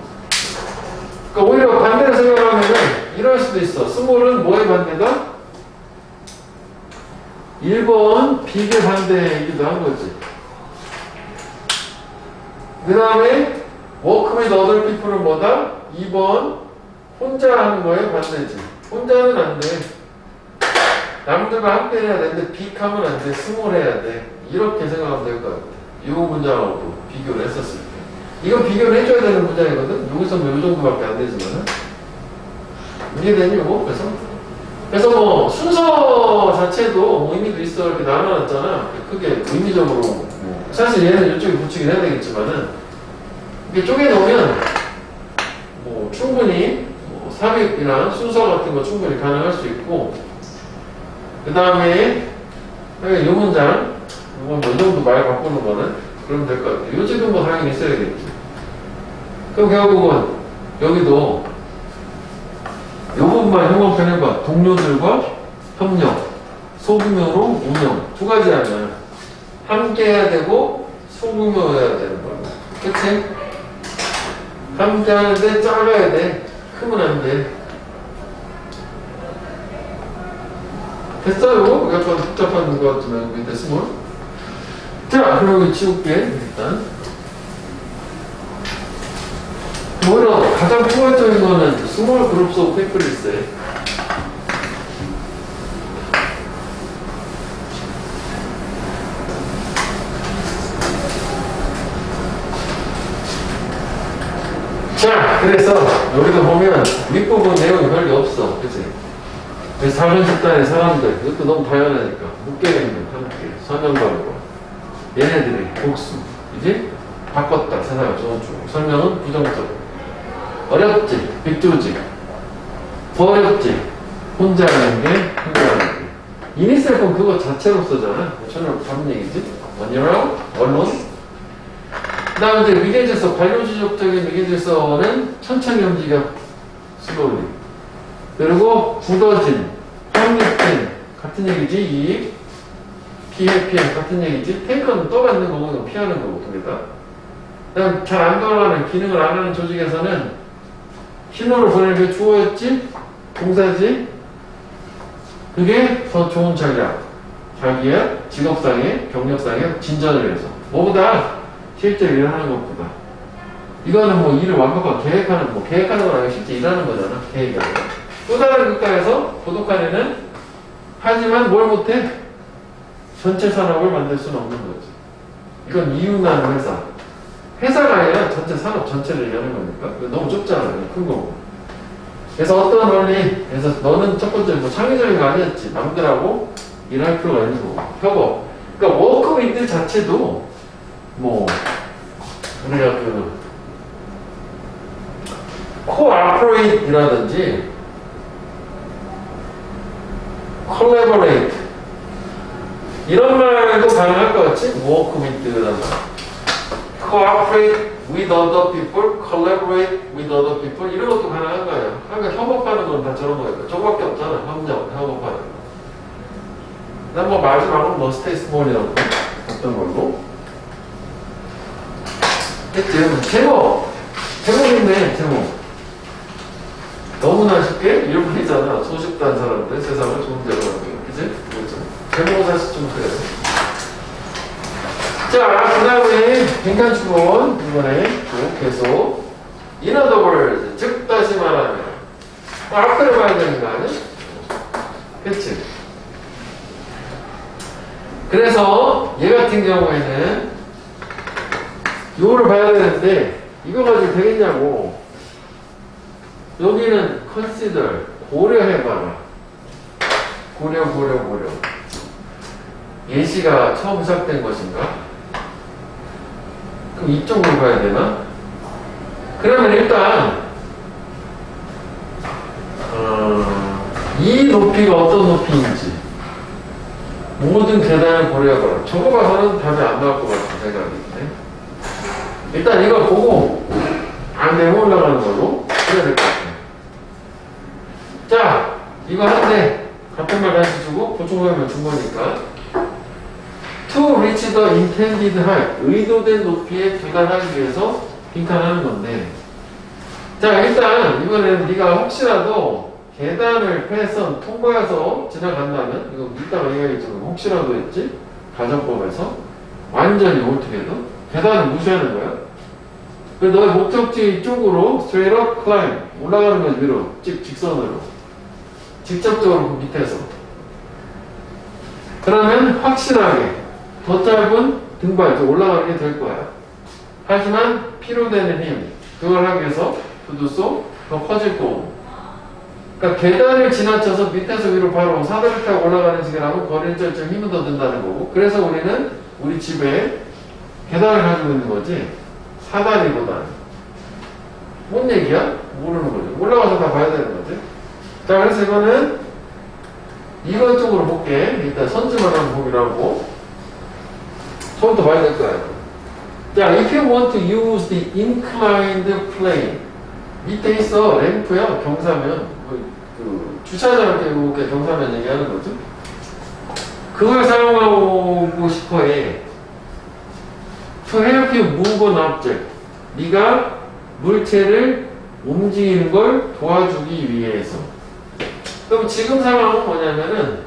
그러니까 오히려 반대로 생각하면은 이럴 수도 있어. 스몰은 뭐의 반대다? 1번 빅의 반대이기도 한 거지. 그 다음에 워크 윗 어덜 피플은 뭐다? 2번 혼자 하는 거에 반대지. 혼자는 안 돼. 남들과 함께 해야 되는데 빅하면 안 돼. 스몰 해야 돼. 이렇게 생각하면 될 것 같아. 이 문장하고 비교를 했었을 때. 이건 비교를 해줘야 되는 문장이거든. 여기서 뭐 이 정도밖에 안 되지만은. 이해되니, 이거? 그래서 뭐 순서 자체도 뭐 의미도 있어. 이렇게 나눠놨잖아. 크게 의미적으로. 뭐. 사실 얘는 이쪽에 붙이긴 해야 되겠지만은 이렇게 쪼개놓으면 뭐 충분히 뭐 삽입이나 순서 같은 거 충분히 가능할 수 있고, 그 다음에 이 문장 이건 뭐 이 정도 말 바꾸는 거는 그러면 될 것 같아요. 요지도 뭐 당연히 있어야겠지. 그럼 결국은 여기도 이 부분만 형광펜해봐. 동료들과 협력, 소규모로 운영 두 가지 아니야. 함께 해야 되고 소규모여야 되는 거야. 그치? 함께 하는데 작아야 돼. 크면 안 돼. 됐어요? 약간 복잡한 것 같지만 밑에 스몰. 자, 그럼 여기 치울게 일단. 오히려 가장 포괄적인 거는 스몰 그룹 오브 피플일세. 자, 그래서 여기도 보면 윗부분 내용이 별게 없어. 그치? 그래서 작은 집단의 사람들, 이것도 너무 다양하니까 묶여있는 함께 설명받고 얘네들이 복수, 이제 바꿨다. 세상을 좋은 쪽. 설명은 부정적. 어렵지, 빅조직. 더 어렵지, 혼자 하는 게, 혼자 하는 게. 이니셀폰 그거 자체로 쓰잖아. 전혀 다른 얘기지. 원유랑 언론. 그 다음 이제 위계질서, 관료지적적인 위계질서는 천천히 움직여. 슬로우리. 그리고 굳어진, 확립된, 같은 얘기지. 이익, 피해, 같은 얘기지. 탱크는 또 받는 거고, 피하는 거고, 두 개 다. 그다음 잘 안 돌아가는, 기능을 안 하는 조직에서는 신호를 보내는 게 주어였지? 동사지? 그게 더 좋은 전략. 자기의 직업상의, 경력상의 진전을 위해서. 뭐보다 실제 일을 하는 것보다. 이거는 뭐 일을 완벽하게 계획하는, 뭐 계획하는 건 아니고 실제 일하는 거잖아. 계획이 아니라. 또 다른 국가에서 도덕관에는 하지만 뭘 못해? 전체 산업을 만들 수는 없는 거지. 이건 이윤하는 회사. 회사가 아니라 전체 산업 전체를 얘기하는 거니까. 너무 좁잖아요. 큰 거고. 그래서 어떤 원리, 그래서 너는 첫 번째 뭐 창의적인 거 아니었지. 남들하고 일할 필요가 있는 거고. 협업. 그러니까 워크 윈드 자체도 뭐, 우리가 코아프레이트라든지 콜래버레이트 이런 말도 가능할 것 같지? 워크 윈드라는 말. Cooperate with other people, collaborate with other people 이런 것도 가능한 거예요. 그러니까 협업하는 건 다 저런 거예요. 저거밖에 없잖아. 협업하는 거. 난 뭐 마지막으로 뭐 stay small이라고 어떤 걸로 했지. 제목인데 제목 너무나 쉽게 이런 말이잖아. 소식단 사람들 세상을 좋은 데로 가는 거예요. 그치? 제목은 사실 좀 그래. 자, 그 다음에 빈칸축은 이번에 쭉 계속 in other words, 즉 다시 말하면 앞으로 봐야 되는 거 아니야? 그치? 그래서 얘 같은 경우에는 요거를 봐야 되는데 이거 가지고 되겠냐고. 여기는 consider, 고려해봐라. 고려. 예시가 처음 시작된 것인가? 그럼 이쪽으로 가야 되나? 그러면 일단 이 높이가 어떤 높이인지 모든 계단을 고려해봐라. 저거 봐서는 답이 안 나올 것 같은 생각이 드네. 일단 이걸 보고 안 되면 올라가는 걸로 해야 될 것 같아요. 자, 이거 하는데 같은 말 다시 주고 보충하면 준 거니까 to reach the intended height, 의도된 높이에 도달하기 위해서 빈칸하는 건데, 자, 일단 이번에는 네가 혹시라도 계단을 패선 통과해서 지나간다면, 이거 이따가 얘기하겠지만 혹시라도 했지? 가정법에서 완전히 어떻게든 계단을 무시하는 거야. 그래서 너의 목적지 쪽으로 straight up climb, 올라가는 거지. 위로 직선으로 직접적으로 그 밑에서. 그러면 확실하게 더 짧은 등발, 올라가는 게 될 거야. 하지만 필요되는 힘, 그걸 하기 위해서 부두소 더 커질 거고. 그러니까 계단을 지나쳐서 밑에서 위로 바로 사다리 타고 올라가는 식이라면 거리는 좀 힘은 더 든다는 거고. 그래서 우리는 우리 집에 계단을 가지고 있는 거지 사다리보다는. 뭔 얘기야? 모르는 거지. 올라가서 다 봐야 되는 거지. 자, 그래서 이거는 이거 쪽으로 볼게. 일단 선지만 한번 보기로 하고 처음부터 봐야 될 거야. 자, if you want to use the inclined plane, 밑에 있어. 램프야. 경사면. 그 주차장 이렇게 경사면 얘기하는 거죠. 그걸 사용하고 싶어 해. To help you move an object. 네가 물체를 움직이는 걸 도와주기 위해서. 그럼 지금 상황은 뭐냐면은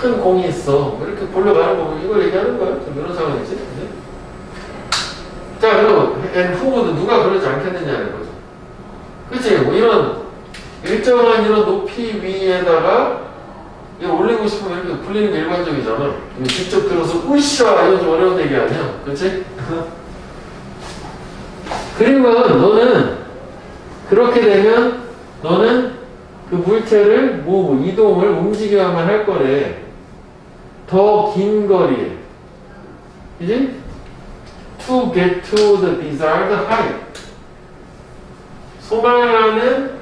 큰 공이 있어. 이렇게 볼려가는 거고 이걸 얘기하는 거야. 좀 이런 상황이지. 네? 자, 그리고 후보도 누가 그러지 않겠느냐는 거죠. 그치? 뭐 이런 일정한 이런 높이 위에다가 이거 올리고 싶으면 이렇게 굴리는 게 일반적이잖아. 직접 들어서 으쌰 이건 좀 어려운 얘기 아니야. 그치? 그러면 너는 그렇게 되면 너는 그 물체를 이동을 움직여야만 할 거래. 더 긴 거리에. 그지? To get to the desired height. 소망하는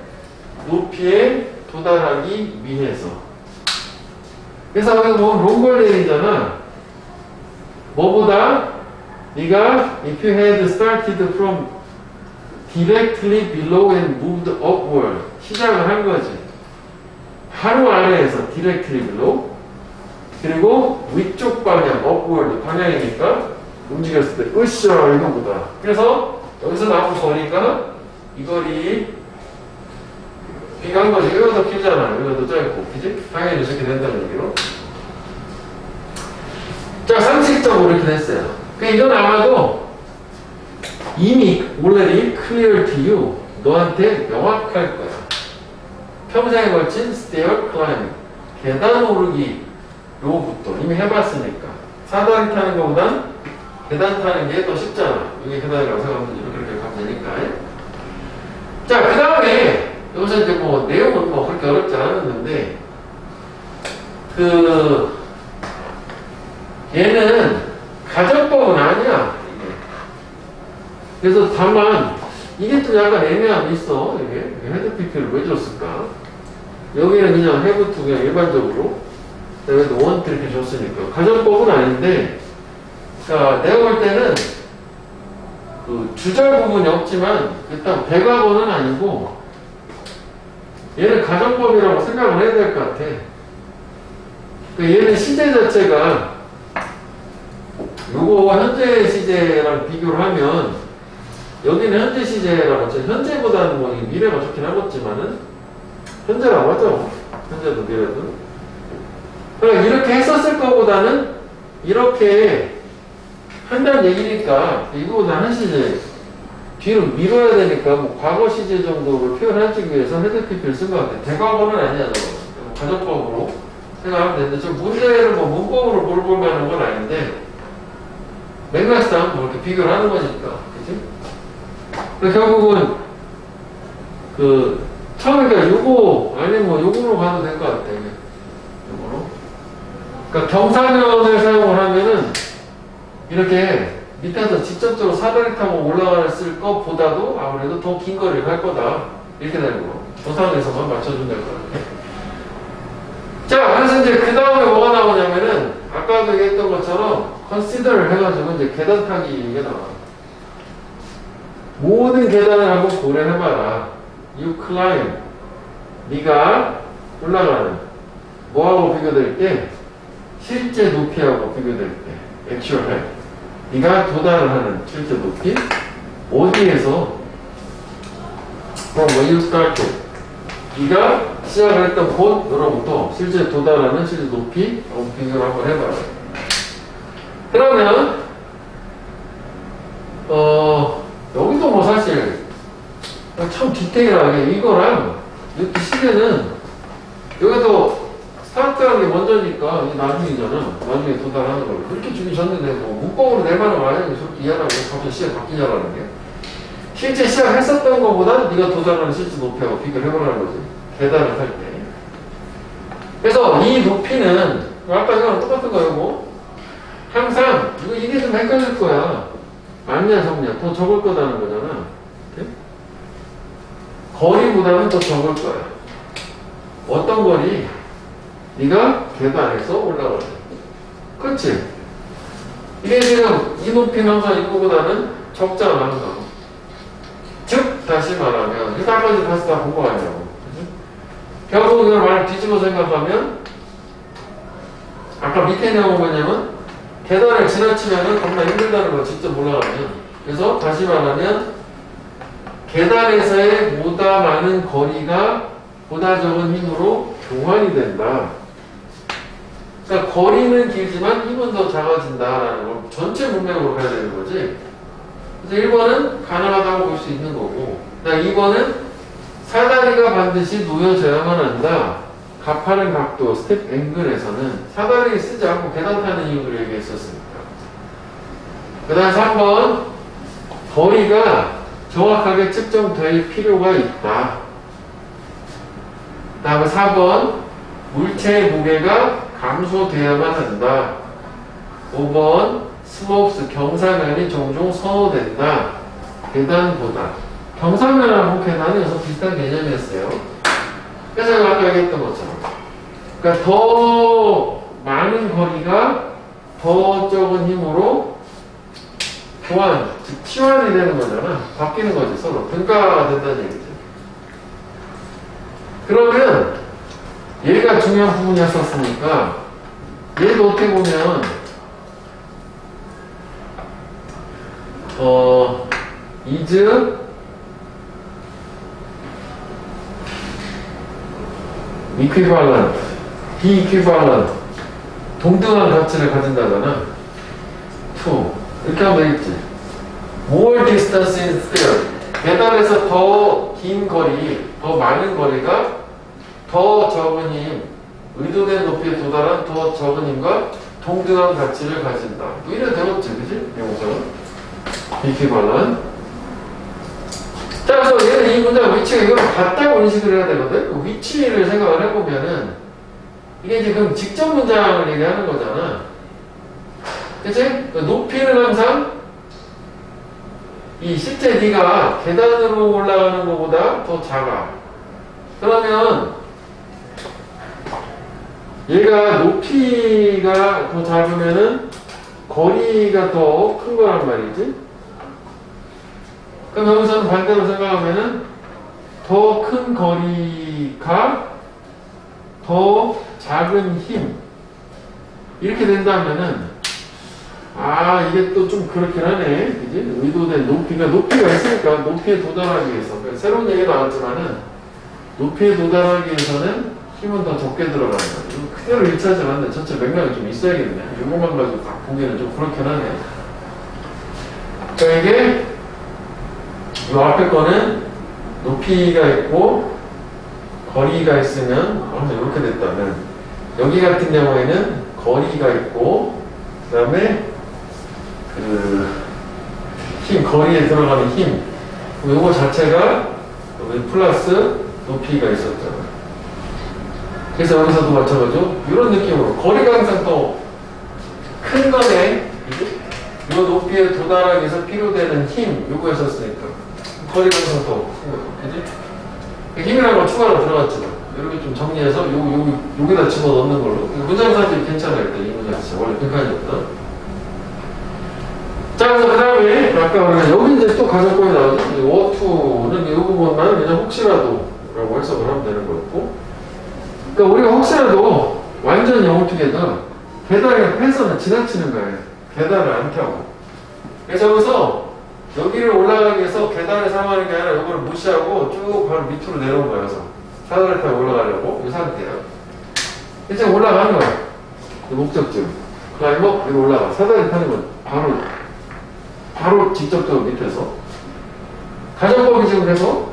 높이에 도달하기 위해서. 그래서 여기 보면 롱걸레이잖아. 뭐보다 네가 if you had started from directly below and moved upward 시작을 한 거지. 바로 아래에서 directly below 그리고 위쪽 방향 upward 방향이니까 움직였을 때 으쌰 이거보다. 그래서 여기서 나온 거리가 이 거리 이거 한 거지. 이거 더 길잖아. 이거 더 짧고 그지? 당연히 이렇게 된다는 얘기로. 자, 상식적으로 이렇게 됐어요. 이건 아마도 이미 already clear to you. 너한테 명확할 거야. 평생에 걸친 stair climbing. 계단 오르기로부터 이미 해봤으니까. 사다리 타는 것보단 계단 타는 게 더 쉽잖아. 이게 계단이라고 생각하면 이렇게 가면 되니까. 자, 그 다음에 여기서 이제 내용은 그렇게 어렵지 않았는데 얘는 가정법은 아니야. 그래서 다만 이게 좀 약간 애매함이 있어. 이게 헤드피피를 왜 줬을까? 여기는 그냥 해부투 그냥 일반적으로 여기도 원트 이렇게 줬으니까 가정법은 아닌데, 자, 내가 볼 때는 그 주절 부분이 없지만 일단 배과거는 아니고 얘는 가정법이라고 생각을 해야 될 것 같아. 얘는 시제 자체가 요거 현재 시제랑 비교를 하면 여기는 현재 시제라고 하죠. 현재보다는 미래가 좋긴 하겠지만은 현재라고 하죠. 현재도 미래도. 그러니까 이렇게 했었을 것보다는 이렇게 한다는 얘기니까 이거보다 한 시제 뒤로 밀어야 되니까 과거 시제 정도를 표현하기 위해서 헤드피피를 쓴 것 같아. 대과거는 아니야. 가정법으로 생각하면 되는데 좀 문제를 문법으로 볼 만한 건 아닌데 맥락상 이렇게 비교를 하는 거니까. 그치? 결국은 처음에 요거, 아니면 뭐 요거로 가도 될 것 같아. 요거로. 그러니까 경사면을 사용을 하면은, 이렇게 밑에서 직접적으로 사다리 타고 올라갔을 것보다도 아무래도 더 긴 거리를 갈 거다. 이렇게 되는 거. 조상에서만 맞춰주면 될 것 같아. 자, 그래서 이제 그 다음에 뭐가 나오냐면은, 아까도 얘기했던 것처럼, consider 해가지고 이제 계단 타기 이게 나와. 모든 계단을 한번 고려해봐라. You climb. 네가 올라가는. 뭐하고 비교될 때? 실제 높이하고 비교될 때. actual height. 네가 도달을 하는 실제 높이? 어디에서? From where you started. 네가 시작을 했던 곳으로부터 실제 도달하는 실제 높이 비교를 한번 해봐요. 그러면 여기도 뭐 사실 참 디테일하게 이거랑 이렇게 시계는 여기도 스타트하는 게 먼저니까 이게 나중이잖아. 나중에 도달하는 걸 그렇게 주기 전에 뭐 문법으로 내만은 와야지 저렇게 이해하라고 갑자기 시간 바뀌냐라는 게 실제 시작했었던 것보다 네가 도달하는 실제 높이하고 비교를 해보라는 거지. 계단을 탈 때. 그래서 이 높이는 아까 이거랑 똑같은 거예요. 항상 이게 좀 헷갈릴 거야. 맞냐 적냐 더 적을 거다는 거잖아. 이렇게? 거리보다는 더 적을 거야. 어떤 거리? 네가 계단에서 올라가야 돼. 그렇지? 이게 지금 이 높이는 항상 이거보다는 적잖아 항상. 즉 다시 말하면 일단까지 다시 다 본 거 아니냐고. 결국 이걸 말 뒤집어 생각하면 아까 밑에 내용은 뭐냐면 계단을 지나치면은 겁나 힘들다는 걸 직접 올라가면 그래서 다시 말하면 계단에서의 보다 많은 거리가 보다 적은 힘으로 교환이 된다. 그러니까 거리는 길지만 힘은 더 작아진다라는 걸 전체 문맥으로 가야 되는 거지. 그래서 1번은 가능하다고 볼 수 있는 거고 2번은 사다리가 반드시 놓여져야만 한다. 가파른 각도, 스텝 앵글에서는 사다리 쓰지 않고 계단 타는 이유를 얘기했었습니다. 그 다음 3번 거리가 정확하게 측정될 필요가 있다. 그 다음에 4번 물체의 무게가 감소되어야만 한다. 5번 슬로프스 경사면이 종종 선호된다. 계단보다 경사면하고 계단이 여기서 비슷한 개념이었어요. 그래서 제가 아까 얘기했던 것처럼 그러니까 더 많은 거리가 더 적은 힘으로 교환, 즉 치환이 되는 거잖아. 바뀌는 거지 서로 등가가 된다는 얘기죠. 그러면 얘가 중요한 부분이었었으니까 얘도 어떻게 보면 is equivalent, equivalent 동등한 가치를 가진다잖아. to 이렇게 하면 되겠지. more distance is there. 계단에서 더 긴 거리, 더 많은 거리가 더 적은 힘, 의도된 높이에 도달한 더 적은 힘과 동등한 가치를 가진다. 뭐 이래 되겠지, 그지? 명사는 equivalent. 자, 그래서 얘는 이 문장 위치가 이거랑 같다고 인식을 해야 되거든? 그 위치를 생각을 해보면은, 이게 지금 직접 문장을 얘기하는 거잖아. 그치? 높이는 항상, 이 실제 네가 계단으로 올라가는 것보다 더 작아. 그러면, 얘가 높이가 더 작으면은, 거리가 더 큰 거란 말이지? 그럼 여기서는 반대로 생각하면은 더 큰 거리가 더 작은 힘 이렇게 된다면은 이게 또 좀 그렇긴 하네. 그지? 의도된 높이가 있으니까 높이에 도달하기 위해서 그러니까 새로운 얘기가 나왔지만은 높이에 도달하기 위해서는 힘은 더 적게 들어간다. 그대로 일치하지 않는데 전체 맥락이 좀 있어야겠네. 이것만 가지고 딱 보기에는 좀 그렇긴 하네. 그러니까 이게 이 앞에 거는 높이가 있고 거리가 있으면 이렇게 됐다면 여기 같은 경우에는 거리가 있고 그 다음에 그 힘, 거리에 들어가는 힘 요거 자체가 플러스 높이가 있었잖아. 그래서 여기서도 마찬가지로 이런 느낌으로 거리가 항상 더 큰 거네. 이 높이에 도달하기 위해서 필요되는 힘 요구했었으니까 거리가 항상 더 큰 거야. 그지? 힘이라는 건 추가로 들어갔지만 이렇게 좀 정리해서 여기다 집어넣는 걸로 문장사들이 괜찮아요. 일단 이 문장 진짜 원래 빈칸이었다. 자, 그래서 그 다음에 아까 우리가 여기 이제 또 가정법이 나오죠. 워투는 이 부분만 그냥 혹시라도 라고 해석을 하면 되는 거였고, 그러니까 우리가 혹시라도 완전 영어투게더 계단에 패서는 지나치는 거예요. 계단을 안 타고. 그래서 여기서 여기를 올라가기 위해서 계단을 사용하는 게 아니라 이거를 무시하고 쭉 바로 밑으로 내려온 거여서 사다리 타고 올라가려고 이 상태야. 이제 올라가는 거야. 목적지로. 클라이머 위로 올라가. 사다리 타는 건 바로 직접적으로 밑에서. 가정법이 지금 해서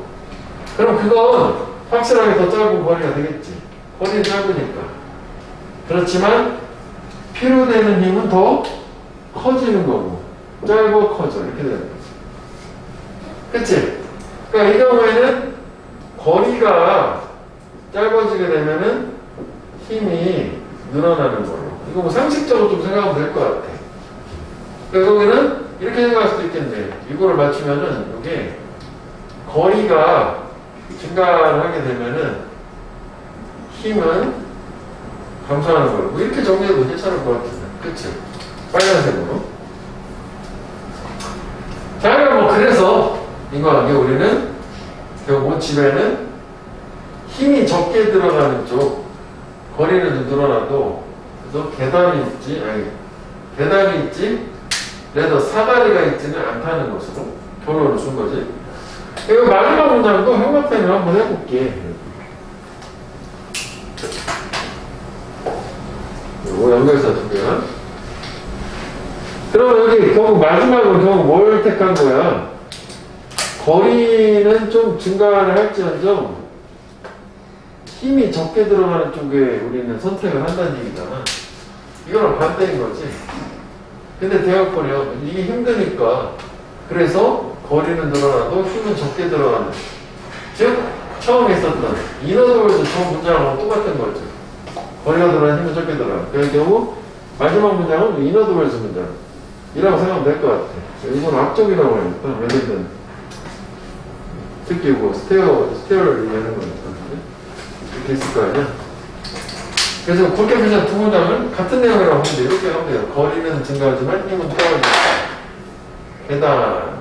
그럼 그건 확실하게 더 짧은 거리가 되겠지. 거리는 짧으니까. 그렇지만 필요되는 힘은 더 커지는 거고 짧고 커져 이렇게 되는 거지. 그치? 그러니까 이 경우에는 거리가 짧아지게 되면은 힘이 늘어나는 걸로. 이거 뭐 상식적으로 좀 생각하면 될 것 같아. 그러니까 여기는 이렇게 생각할 수도 있겠네. 이거를 맞추면은 이게 거리가 증가를 하게 되면은 힘은 감소하는 걸로. 뭐 이렇게 정리해도 괜찮을 것 같은데. 그치? 빨간색으로. 자, 그럼 뭐 그래서 이거 하게 우리는 결국 집에는 힘이 적게 들어가는 쪽 거리는 좀 늘어나도 그래서 계단이 있지 그래도 사다리가 있지는 않다는 것으로 결론을 준 거지. 이거 마지막 문장도 형광펜을 한번 해볼게. 이거 연결사 두 개야. 그럼 여기 결국 마지막으로 결국 뭘 택한 거야? 거리는 좀 증가를 할지언정 힘이 적게 들어가는 쪽에 우리는 선택을 한다는 얘기잖아. 이거는 반대인 거지. 근데 대학벌이요. 이게 힘드니까. 그래서 거리는 늘어나도 힘은 적게 들어가는. 즉, 처음에 있었던 인어도에서 처음 문장하고 똑같은 거죠. 거리가 들어가는 힘은 적게 들어가는. 그럴 경우, 마지막 문장은 인어도에서 문장. 이라고 생각하면 될 것 같아. 이건 앞쪽이라고 하니까, 왜냐면, 특히 뭐, 스테어를 얘기하는 거니까. 이렇게 있을 거 아니야? 그래서 그렇게 표시한 두 문장은 같은 내용이라고 하면 돼요. 이렇게 하면 돼요. 거리는 증가하지만 힘은 떨어진다. 계단.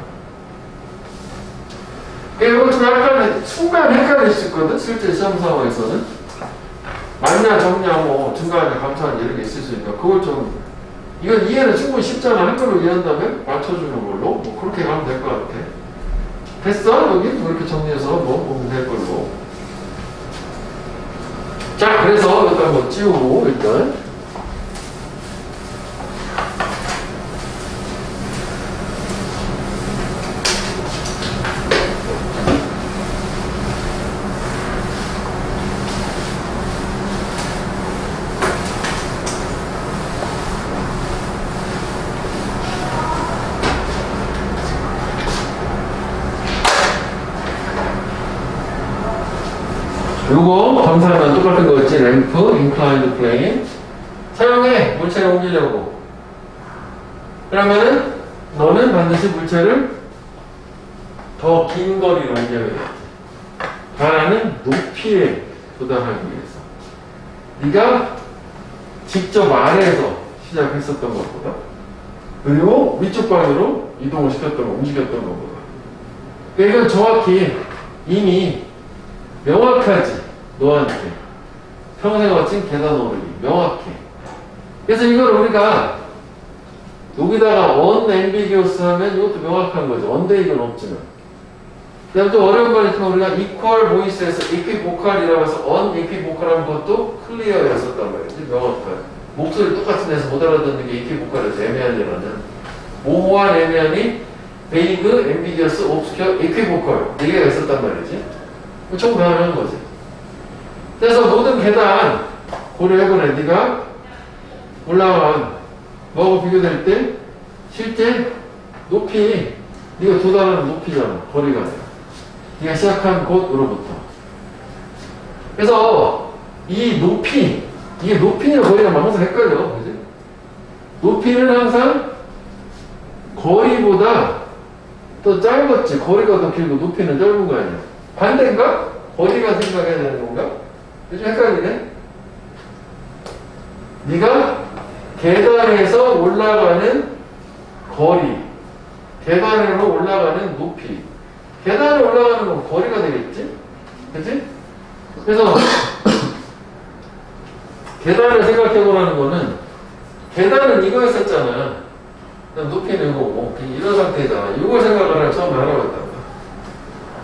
이거 좀 약간 순간 헷갈릴 수 있거든. 실제 시험 상황에서는. 맞냐, 적냐, 뭐, 증가하냐, 감소하냐, 이런 게 있을 수 있으니까. 그걸 좀, 이건 이해는 충분히 쉽잖아. 한글로 이해한다면 맞춰주는 걸로. 뭐, 그렇게 가면 될 것 같아. 됐어? 여기? 뭐 이렇게 정리해서 뭐, 보면 될 걸로. 자, 그래서 일단 뭐 지우고 일단 요거 검사랑 똑같은 거였지. 램프, 인클라인드 플레인 사용해. 물체를 옮기려고. 그러면은 너는 반드시 물체를 더 긴 거리로 옮겨야 돼. 바라는 높이에 도달하기 위해서. 네가 직접 아래에서 시작했었던 것보다 그리고 위쪽 방으로 이동을 움직였던 것보다. 그러니까 이건 정확히 이미 명확하지. 너한테 평생 거친 계단 오르기 명확해. 그래서 이걸 우리가 여기다가 unambiguous 하면 이것도 명확한 거죠. un대익은 없지만. 그 다음에 또 어려운 거니까 우리가 equal voice에서 equivocal이라고 해서 unequivocal한 것도 클리어였었단 말이지. 명확한 목소리 똑같은 데서 못 알아듣는 게 equivocal에서 애매한이라는 모호한 애매한이 vague, ambiguous, obscure, equivocal 4개가 있었단 말이지. 총 변하는 거지. 그래서 모든 계단 고려해보네. 네가 올라간 뭐하고 비교될 때 실제 높이 네가 도달하는 높이잖아. 거리가 아니라. 네가 시작한 곳으로부터. 그래서 이 높이, 이게 높이는 거리가 항상 헷갈려. 그지? 높이는 항상 거리보다 더 짧았지. 거리가 더 길고 높이는 짧은 거 아니야. 반대인가? 거리가 생각해야 되는 건가? 요즘 헷갈리네? 네가 계단에서 올라가는 거리, 계단으로 올라가는 높이. 계단으로 올라가는 건 거리가 되겠지? 그치? 그래서 계단을 생각해보라는 거는 계단은 이거였었잖아. 높이는 이거고 이런 상태잖아. 이걸 생각을 하면 처음에 하라고 했단 말이야.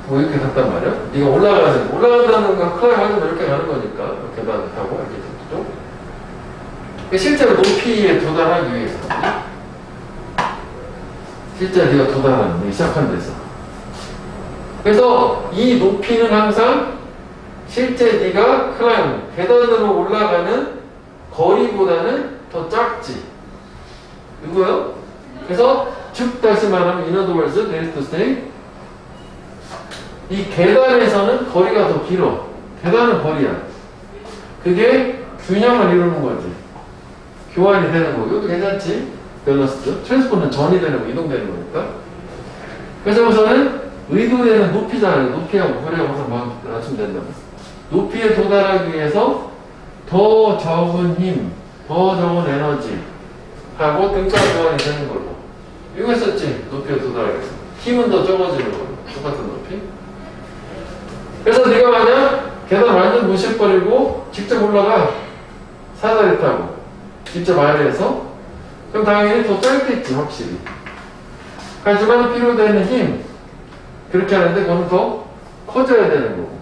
뭐 이렇게 갔단 말이야. 네가 올라간다는 건 클라임 하면 이렇게 가는 거니까 계단을 타고 이렇게 됐죠. 실제로 높이에 도달하기 위해서 실제 네가 도달하는 시작한 데서. 그래서 이 높이는 항상 실제 네가 클라임 계단으로 올라가는 거리보다는 더 작지. 이거요? 그래서 즉 다시 말하면 in other words, that is to say 이 계단에서는 거리가 더 길어. 계단은 거리야. 그게 균형을 이루는 거지. 교환이 되는 거. 이것도 괜찮지? 밸런스. 트랜스포는 전이 되는 거, 이동되는 거니까. 그래서 우선은 의도되는 높이잖아요. 높이하고 거리하고 항상 맞추면 된다고. 높이에 도달하기 위해서 더 적은 힘, 더 적은 에너지 하고 등가 교환이 되는 걸로. 이거 했었지? 높이에 도달하기 위해서. 힘은 더 적어지는 걸로. 똑같은 높이. 그래서 네가 만약 계단 완전 무시해버리고 직접 올라가. 사다리 타고. 직접 아래에서. 그럼 당연히 더 짧겠지, 확실히. 하지만 필요되는 힘. 그렇게 하는데 그거는 더 커져야 되는 거고.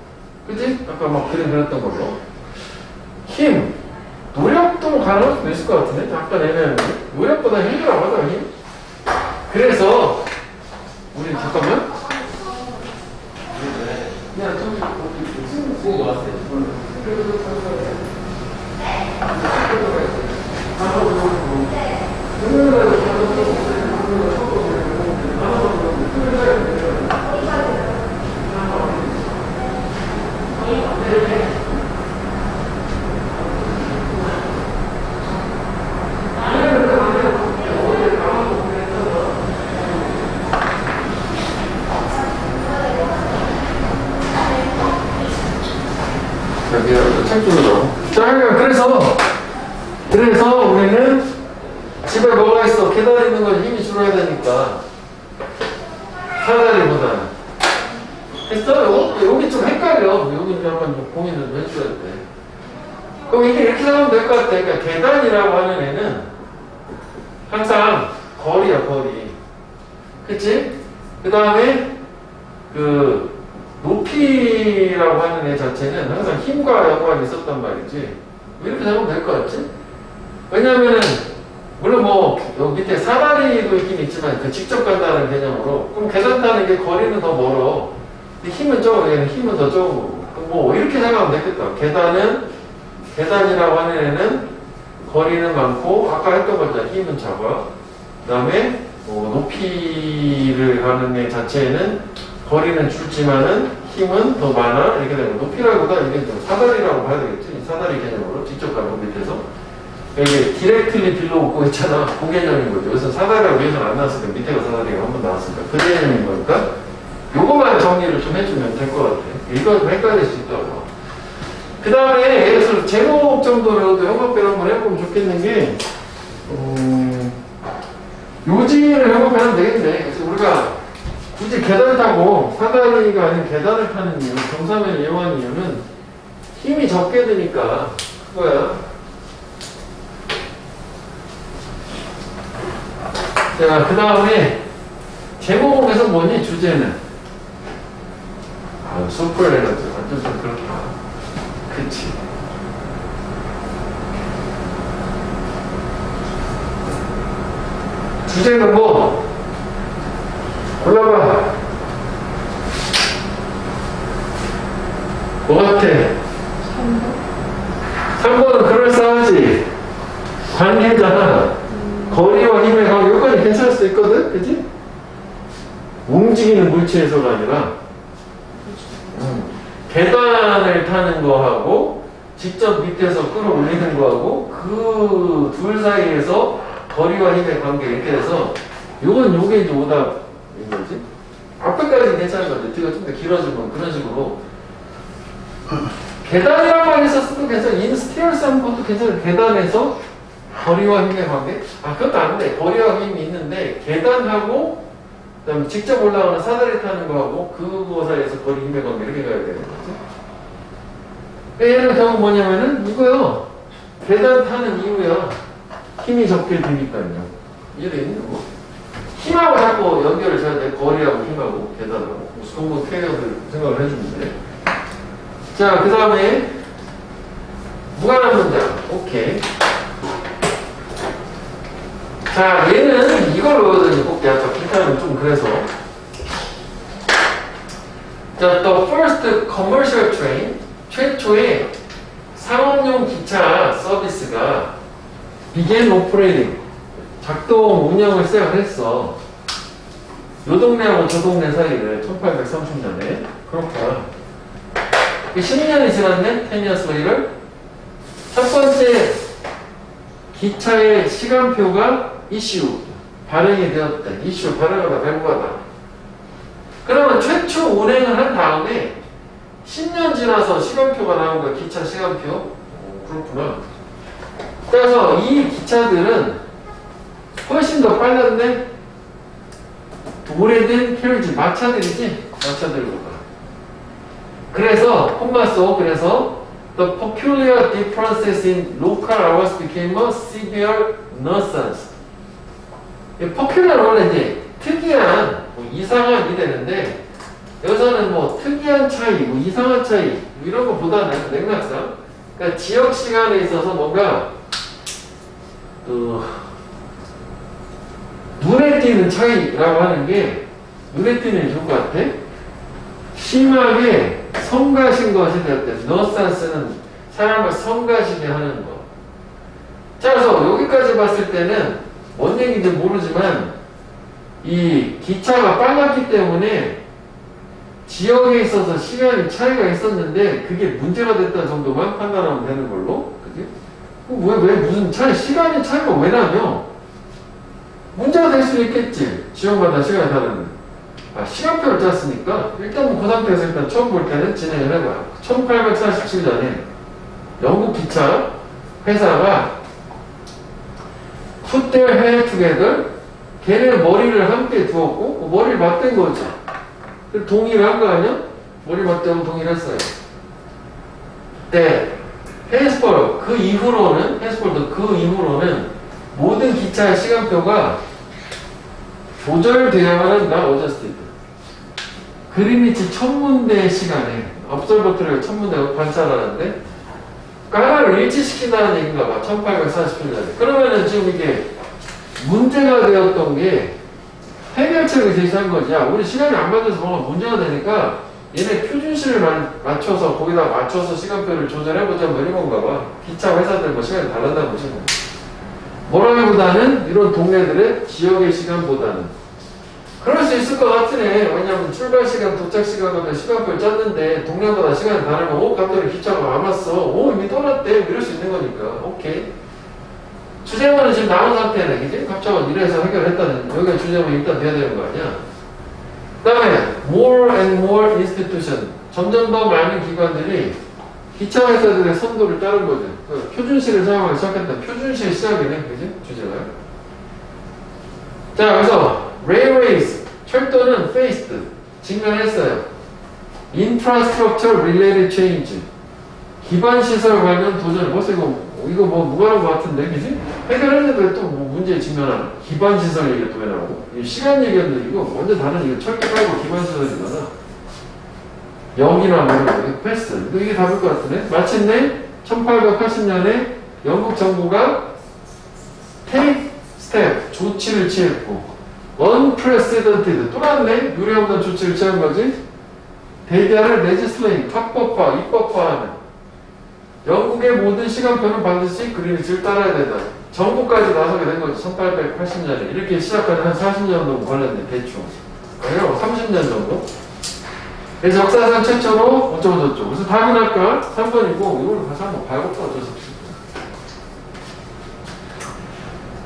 그치? 아까 막 그림 그렸던 걸로. 힘. 노력도 뭐 가능할 수도 있을 것 같은데? 약간 애매한데? 노력보다 힘이라고 하자, 힘. 그래서, 우리 잠깐만. 그냥 좀, 쓰는 것 같아. 자, 그래서 우리는 집에 뭐가 있어? 계단에 있는 건 힘이 줄어야 되니까 사다리보다는 했어? 여기 좀 헷갈려. 여기 한번 좀 고민을 좀 해줘야 돼. 그럼 이렇게 생각하면 될 것 같아. 그러니까 계단이라고 하는 애는 항상 거리야, 거리. 그치? 그 다음에 그 높이라고 하는 애 자체는 항상 힘과 연관이 있었단 말이지. 이렇게 생각하면 될 것 같지? 왜냐면은 물론 뭐 여기 밑에 사다리도 있긴 있지만 그 직접 간다는 개념으로 그럼 계단 타는 게 거리는 더 멀어. 근데 힘은 적어. 얘는 힘은 더 적고. 뭐 이렇게 생각하면 되겠다. 계단이라고 하는 애는 거리는 많고 아까 했던 거잖아. 힘은 작아. 그 다음에 높이를 가는 애 자체에는 거리는 줄지만은 힘은 더 많아. 이렇게 되면 높이라기보다 이게 좀 사다리라고 봐야 되겠지. 사다리 개념으로 직접 가는 밑에서. 이게 디렉틀리 빌로 웃고 있잖아. 그 개념인 거죠. 그래서 사다리가 위에서는 안 나왔으니까 밑에가 사다리가 한 번 나왔으니까 그 개념인 거니까 요거만 정리를 좀 해주면 될 것 같아. 이거 헷갈릴 수 있다고. 그 다음에 예를 들어서 제목 정도로도 협업을 한번 해보면 좋겠는 게 요지를 협업하면 되겠네. 그래서 우리가 굳이 계단을 타고 사다리가 아닌 계단을 타는 이유, 경사면을 이용하는 이유는 힘이 적게 드니까 그거야. 자, 그 다음에 제목은 계속 뭐니? 주제는 슈퍼 에너지 완전 좀 그렇구나. 그치. 주제는 뭐? 골라봐. 뭐 같아? 3번은 그럴싸하지. 관계잖아. 거리와 힘의 관계. 여기까지 괜찮을 수 있거든? 그치? 움직이는 물체에서가 아니라 계단을 타는 거하고 직접 밑에서 끌어올리는 거하고 그 둘 사이에서 거리와 힘의 관계 이렇게 해서 요게 이제 오답인 거지. 앞에까지는 괜찮은 건데 뒤가 좀 더 길어지면 그런 식으로 계단이란 말이 있었어도 괜찮아. 인스티어스 하는 것도 괜찮아. 계단에서 거리와 힘의 관계? 그것도 안 돼. 거리와 힘이 있는데 계단하고 그다음에 직접 올라가는 사다리 타는 거하고 그거 사이에서 거리 힘의 관계 이렇게 가야 되는 거지. 얘는 경우 뭐냐면은 이거요. 계단 타는 이유야. 힘이 적게 드니까요. 이해되겠냐? 뭐. 힘하고 자꾸 연결을 해야 돼. 거리하고 힘하고 계단하고. 그런 거 캐리어들 생각을 해주면 돼. 자, 그 다음에 무관한 문장. 오케이. 자, 얘는 이걸 외우더니 꼭 약간 기타는 좀 그래서. 자, the first commercial train. 최초의 상업용 기차 서비스가 began operating. 작동, 운영을 시작을 했어. 요 동네하고 저 동네 사이를 1830년에. 그렇구나. 10년이 지났네? 10 years later. 첫 번째 기차의 시간표가 이슈 발행이 되었다. 이슈 발행하다 발부하다. 그러면 최초 운행을 한 다음에 10년 지나서 시간표가 나온 거야. 기차 시간표. 그렇구나. 그래서 이 기차들은 훨씬 더 빨랐네. 오래된 캐리지 마차들이지. 마차들보다. 그래서 콤마소 그래서 the peculiar differences in local hours became a severe nuisance. peculiar 원래 이제 특이한 뭐 이상한이 되는데 여기서는 뭐 특이한 차이, 뭐 이상한 차이 뭐 이런 것보다는 맥락상 그러니까 지역 시간에 있어서 뭔가 눈에 띄는 차이라고 하는 게 눈에 띄는 게 좋을 것 같아. 심하게 성가신 것이 되었대. 너산스는 사람을 성가시게 하는 것. 자, 그래서 여기까지 봤을 때는 뭔 얘기인지 모르지만 이 기차가 빨랐기 때문에 지역에 있어서 시간이 차이가 있었는데 그게 문제가 됐다는 정도만 판단하면 되는 걸로. 그지? 왜 무슨 시간이 차이가 왜 나며? 문제가 될 수 있겠지. 지역마다 시간이 다른데. 시간표를 짰으니까 일단 그 상태에서 일단 처음 볼 때는 진행을 해봐요. 1847년에 영국 기차 회사가 put their hair together 걔네 머리를 함께 두었고 머리를 맞댄 거죠. 동의를 한 거 아니야? 머리 맞대고 동의를 했어요. 네. henceforth 그 이후로는 모든 기차의 시간표가 조절되어야만 한다. 어저스티드. 그리니치 천문대 시간에 업설버터리가 천문대가 관찰하는데 하나를 일치시킨다는 얘기인가 봐. 1847년에. 그러면은 지금 이게 문제가 되었던 게 해결책을 제시한 거지. 야, 우리 시간이 안 맞아서 뭔가 문제가 되니까 얘네 표준시를 맞춰서 거기다 맞춰서 시간표를 조절해보자 뭐 이런 건가 봐. 기차 회사들 뭐 시간이 다르다는 거지 뭐. 뭐라기보다는 이런 동네들의 지역의 시간보다는 그럴 수 있을 것 같으네. 왜냐면 출발 시간, 도착 시간마다 시간표를 짰는데 동네마다 시간이 다르면 갑자기 기차가 안 왔어. 이미 떠났대. 이럴 수 있는 거니까. 오케이. 주제문은 지금 남은 상태네. 그지? 갑자기 이래서 해결했다는 여기가 주제문이 일단 돼야 되는 거 아니야? 그 다음에 more and more institution 점점 더 많은 기관들이 기차 회사들의 선도를 따른 거죠. 그 표준시를 사용하기 시작했다. 표준시의 시작이네. 그지? 주제가. 자, 그래서 railways 철도는 faced 직면했어요. infrastructure related change 기반시설 관련 도전. 벌써 이거 뭐 무관한 것 같은데, 그지? 해결했는데 또 뭐 문제에 직면하는 기반시설 얘기가 또 왜 나오고 시간 얘기였는데 이거 완전 다른 이거 철도 말고 기반시설이잖아. 영이나 뭐 이런 거 패스. 이게 답일 것 같은데. 마침내 1880년에 영국 정부가 take step 조치를 취했고 unprecedented 또 났네. 유례 없는 조치를 취한 거지. 대대를 legislate 합법화 입법화하는 영국의 모든 시간표는 반드시 그리니치를 따라야 된다. 정부까지 나서게 된 거지. 1880년에 이렇게 시작하는 한 40년 정도 걸렸네. 대충. 아니요 30년 정도. 그래서 역사상 최초로 어쩌고저쩌고. 그래서 답은 아까 3번이고, 이거는 다시 한번 봐야겠다. 어쩔 수 없이.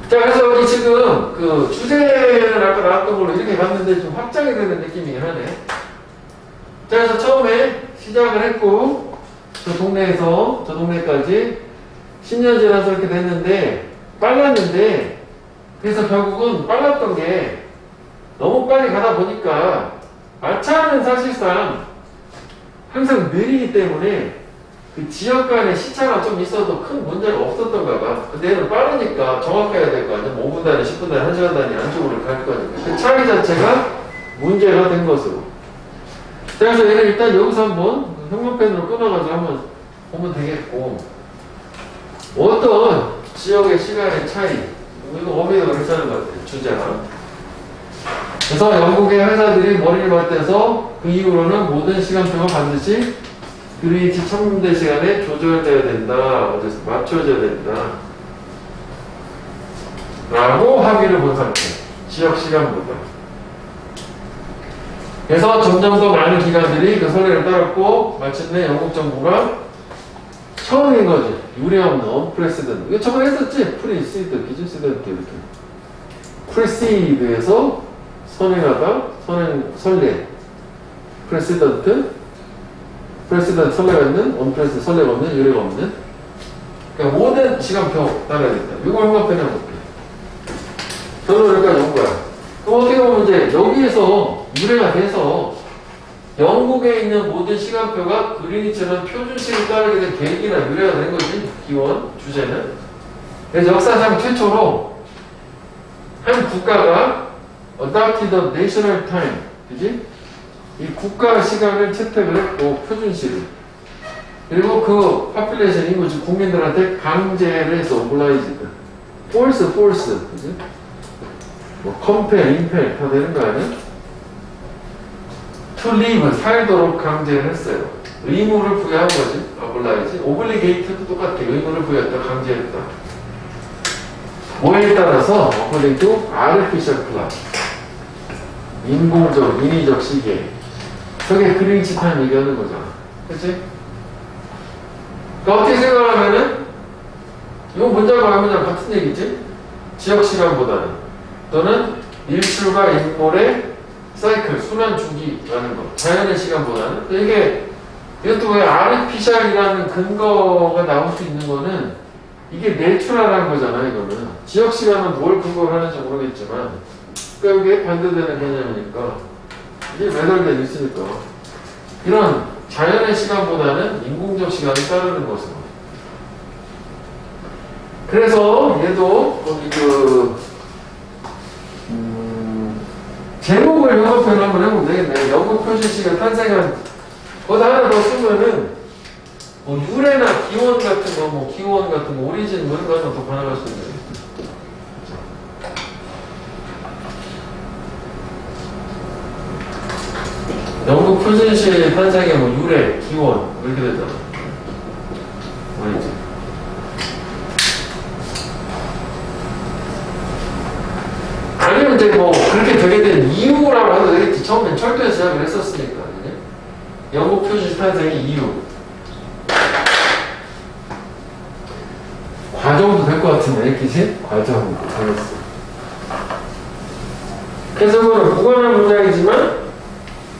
자, 그래서 여기 지금 그 주제는 아까 나왔던 걸로 이렇게 갔는데 좀 확장이 되는 느낌이긴 하네. 자, 그래서 처음에 시작을 했고, 저 동네에서 저 동네까지 10년 지나서 이렇게 됐는데, 빨랐는데, 그래서 결국은 빨랐던 게 너무 빨리 가다 보니까 마차는 사실상 항상 느리기 때문에 그 지역 간의 시차가 좀 있어도 큰 문제가 없었던가 봐. 근데 얘는 빠르니까 정확해야 될 거 아니야. 5분 단위, 10분 단위, 1시간 단위 안쪽으로 갈 거니까. 그 차이 자체가 문제가 된 것으로. 자, 그래서 얘를 일단 여기서 한번 형광펜으로 끊어가지고 한번 보면 되겠고. 어떤 지역의 시간의 차이. 이거 어미가 괜찮은 것 같아요. 주제가. 그래서 영국의 회사들이 머리를 맞대서 그 이후로는 모든 시간표가 반드시 그리니치 첨대 시간에 조절되어야 된다. 어디서 맞춰져야 된다. 라고 합의를 본 상태. 지역 시간보다. 그래서 점점 더 많은 기관들이 그 선례를 따랐고 마침내 영국 정부가 처음인 거지. 유례없는 언프레시던트. 이거 저번에 했었지? 프리시드, 기준시던트 이렇게. 프리시드에서 선행하다, 선례. 프레시던트, 프레시던트 선례가 있는, 언프레시드 선례가 없는, 유례가 없는. 그러니까 모든 시간표 따라야 된다. 이거 한번편에 해볼게. 저는 여기까지 온 거야. 그럼 어떻게 보면 이제 여기에서 유례가 돼서 영국에 있는 모든 시간표가 그리니치라는 표준식을 따르게 된 계기나 유래가 된 거지, 기원, 주제는. 그래서 역사상 최초로 한 국가가 adopted the national time, 그지? 이 국가 시간을 채택을 했고, 표준식을. 그리고 그 population 인구, 국민들한테 강제를 해서 obliged. force, 그지? 뭐, compel, impel 다 되는 거 아니야? to live, 살도록 강제를 했어요. 의무를 부여한 거지. oblige. obligate도 똑같아. 의무를 부여했다, 강제했다. 뭐에 따라서 according to artificial clock. 인공적, 인위적 시계. 저게 그린치 타임 얘기하는 거잖아. 그치? 그러니까 어떻게 생각하면은 이거 문자가 문자랑 같은 얘기지? 지역 시간보다는. 또는 일출과 인몰의 사이클, 순환 주기라는 거. 자연의 시간보다는. 이것도 왜 아르피샬이라는 근거가 나올 수 있는 거는 이게 내추럴한 거잖아, 이거는. 지역 시간은 뭘 근거로 하는지 모르겠지만. 그러니까 이게 반대되는 개념이니까. 이게 매달려 있으니까. 이런 자연의 시간보다는 인공적 시간을 따르는 것으로. 그래서 얘도 거기 제목을 영어 표현 한번 해보면 되겠네. 영국 표준시가 탄생한, 거기다 하나 더 쓰면은, 뭐, 유래나 기원 같은 거, 뭐, 기원 같은 거, 오리진, 뭐, 이런 거 하나 더 반응할 수 있네. 영국 표준시 탄생의 뭐, 유래, 기원, 뭐 이렇게 되잖아. 오리진. 아니면 이제 뭐 그렇게 되게 된 이유라고 해도 되겠지. 처음엔 철도에서 시작을 했었으니까. 그냥. 영국 표준시 탄생의 이유. 과정도 될 것 같은데, 그치? 과정. 잘했어. 그래서 그거는 무관한 문장이지만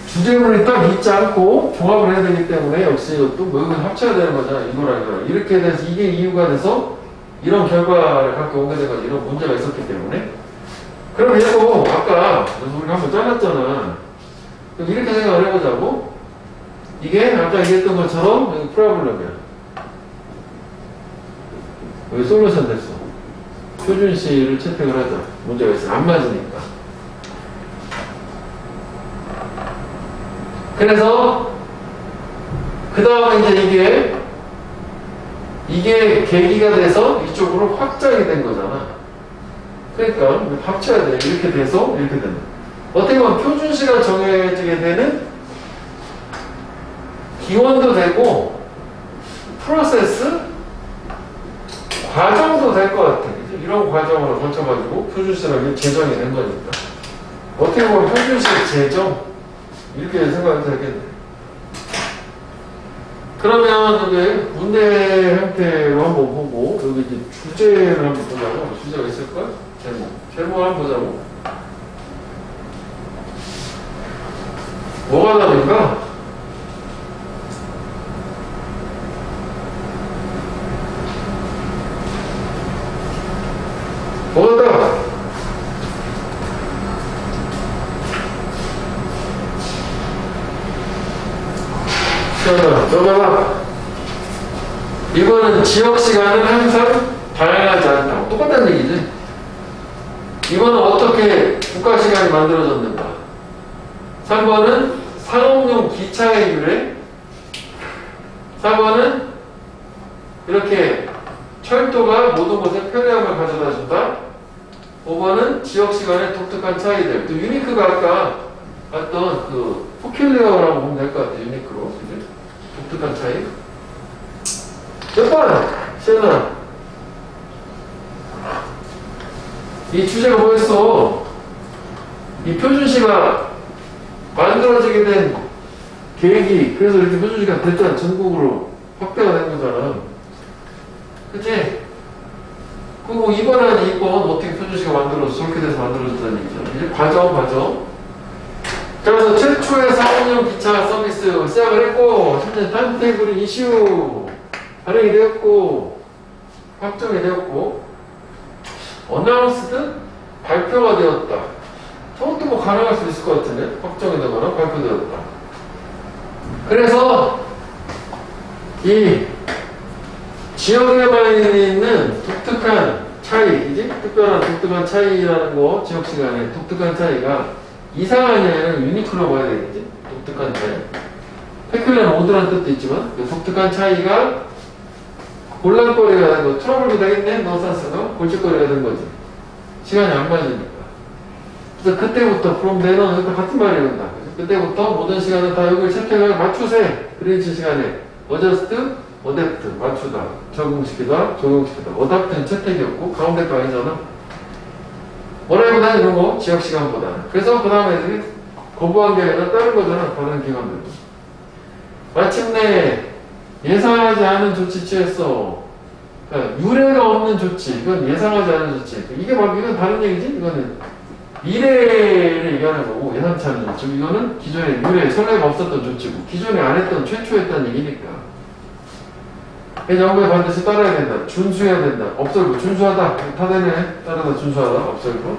주제문이 딱 있지 않고 종합을 해야 되기 때문에 역시 또 뭐 이건 합쳐야 되는 거잖아. 이거랑 이거랑. 이렇게 돼서 이게 이유가 돼서 이런 결과를 갖고 오게 돼가지고 이런 문제가 있었기 때문에. 그럼 얘도 아까 우리가 한번 잘랐잖아. 그럼 이렇게 생각을 해보자고. 이게 아까 얘기했던 것처럼 여기 프로블럼이야. 여기 솔루션 됐어. 표준시를 채택을 하자. 문제가 있어. 안 맞으니까. 그래서 그 다음에 이제 이게 계기가 돼서 이쪽으로 확장이 된 거잖아. 그러니까 합쳐야 돼. 이렇게 돼서 이렇게 된다. 어떻게 보면 표준시가 정해지게 되는 기원도 되고 프로세스 과정도 될 것 같아. 이런 과정을 거쳐가지고 표준시라는 게 제정이 된 거니까. 어떻게 보면 표준시 제정 이렇게 생각해도 되겠네. 그러면 여기 문제 형태로 한번 보고 여기 이제 주제를 한번 보자고. 주제가 있을까? 제목을 한번 보자고. 뭐가 다른가? 뭐가 다르다? 자, 써봐라. 이거는 지역 시간은 항상 다양하지 않다. 똑같다는 얘기지. 이거는 어떻게 국가 시간이 만들어졌는가? 3번은 상업용 기차의 유래. 4번은 이렇게 철도가 모든 곳에 편리함을 가져다 준다. 5번은 지역 시간의 독특한 차이들. 또 유니크가 아까 봤던 그 포큘리어라고 보면 될 것 같아. 유니크로. 그치? 독특한 차이. 몇 번? 시연아. 이 주제가 뭐였어? 이 표준시가 만들어지게 된 계획이 그래서 이렇게 표준시가 됐잖아. 전국으로 확대가 된 거잖아. 그치? 그리고 이번 어떻게 표준시가 만들어서 저렇게 돼서 만들어졌다는 얘기죠. 이제 과정. 그래서 최초의 상업용 기차 서비스 시작을 했고, 현재 타임테이블이 이슈 발행이 되었고, 확정이 되었고, 어나운스드 발표가 되었다. 저것도 뭐 가능할 수 있을 것 같은데, 확정이 되거나 발표되었다. 그래서 이 지역에만 있는 독특한 차이, 특별한 독특한 차이라는 거, 지역 시간에 독특한 차이가 이상한 애는 유니크로 봐야 되겠지? 독특한 차이. 페큘리아는 오드라는 뜻도 있지만, 그 독특한 차이가 곤란거리가 된 거, 트러블이 되겠네? 너산스가 골칫거리가 된 거지. 시간이 안 맞으니까. 그래서 그때부터, from then on, 이것도 같은 말이 온다. 그때부터 모든 시간은 다 여기를 채택을 맞추세. 그린치 시간에. adjust, adapt, 맞추다. 적용시키다, adapt는 채택이었고, 가운데가 아니잖아. 뭐라기보다 이런 거, 지역 시간보다. 그래서 그 다음에 거부한 게 아니라 다른 거잖아, 다른 기관들도. 마침내 예상하지 않은 조치 취했어. 그러니까 유례가 없는 조치. 이건 예상하지 않은 조치. 이건 다른 얘기지? 이거는 미래를 얘기하는 거고, 예상치 않은 조치. 이거는 기존에 유례, 선례가 없었던 조치고, 기존에 안 했던, 최초했던 얘기니까. 영구에 반드시 따라야 된다. 준수해야 된다. observe, 준수하다. 다 되네. 따르다, 준수하다. observe.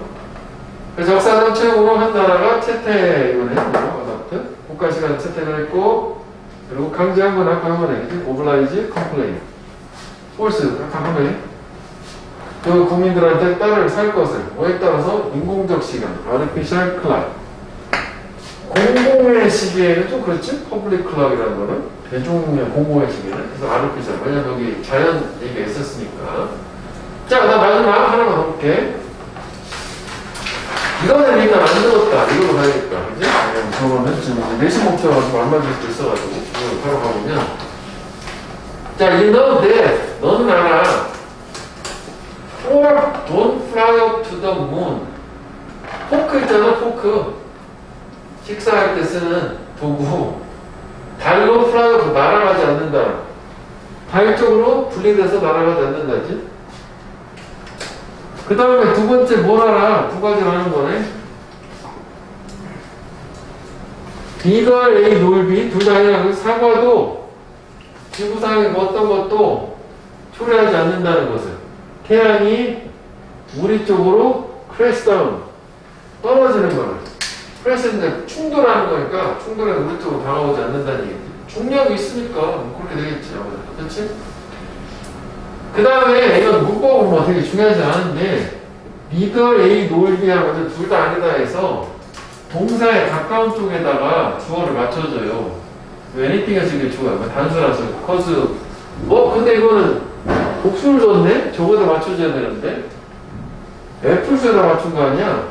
그래서 역사적 체험으로 한 나라가 채택, 이거네. 어답트. 국가 시간 채택을 했고, 그리고 강제한 건 아까 한 번 얘기지. oblige, complain. force, 아까 한 번에. 그 국민들한테 딸을 살 것을. 뭐에 따라서 인공적 시간, artificial clock. 공공의 시기에는 좀 그렇지? public clock이라는 거는. 대중의 공공의 시기는. 그래서 artificial. 왜냐면 여기 자연 얘기가 있었으니까. 자, 나 마지막 하나만 더 볼게. 이거는 일단 안 들었다. 이걸로 가야겠다. 그지? 저거는 지금 내시 목표가지고 안 맞을 수도 있어가지고. 이걸 바로 가보면. 자, you know that. 너는 알아. Fork don't fly up to the moon. 포크 있잖아, 포크. 식사할 때 쓰는 도구. 달로 fly up, 날아가지 않는다. 달 쪽으로 분리돼서 날아가지 않는다지. 그 다음에 두 번째 뭘 알아? 두 가지를 하는 거네. B가 A, 놀비, 둘 다 아니라 사과도 지구상의 어떤 것도 초래하지 않는다는 것을. 태양이 우리 쪽으로 크래시 다운, 떨어지는 거를. 크래시인데 충돌하는 거니까 충돌해서 우리 쪽으로 다가오지 않는다는 얘기지. 중력이 있으니까 그렇게 되겠지. 그렇지? 그 다음에 이건 문법은 뭐 되게 중요하지 않은데 neither A nor B 하고는 둘 다 아니다 해서 동사에 가까운 쪽에다가 주어를 맞춰줘요. anything에서 이게 주어야. 단수라서 cause. 근데 이거는 복수를 줬네? 저거다 맞춰줘야 되는데 F수에다 맞춘 거 아니야?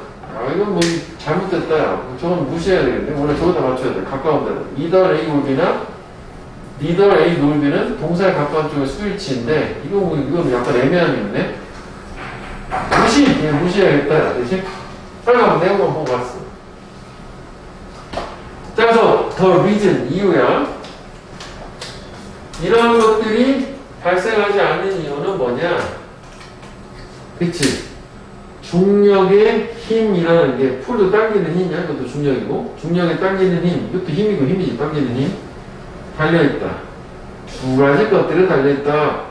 이건 뭐 잘못됐다. 야. 저건 무시해야 되겠네. 원래 저거다 맞춰야 돼. 가까운 데다. either A nor B나 neither A nor B는 동사에 가까운 쪽의 스위치인데 이건 약간 애매함이 있네. 무시해야겠다. 대신 설명 내용만 보고 봤어. 자, 그래서 the reason, 이유야. 이러한 것들이 발생하지 않는 이유는 뭐냐? 그치? 중력의 힘이라는 게 풀도 당기는 힘이야. 이것도 중력이고, 중력에 당기는 힘, 이것도 힘이고 힘이지. 당기는 힘 달려있다. 두 가지 것들이 달려있다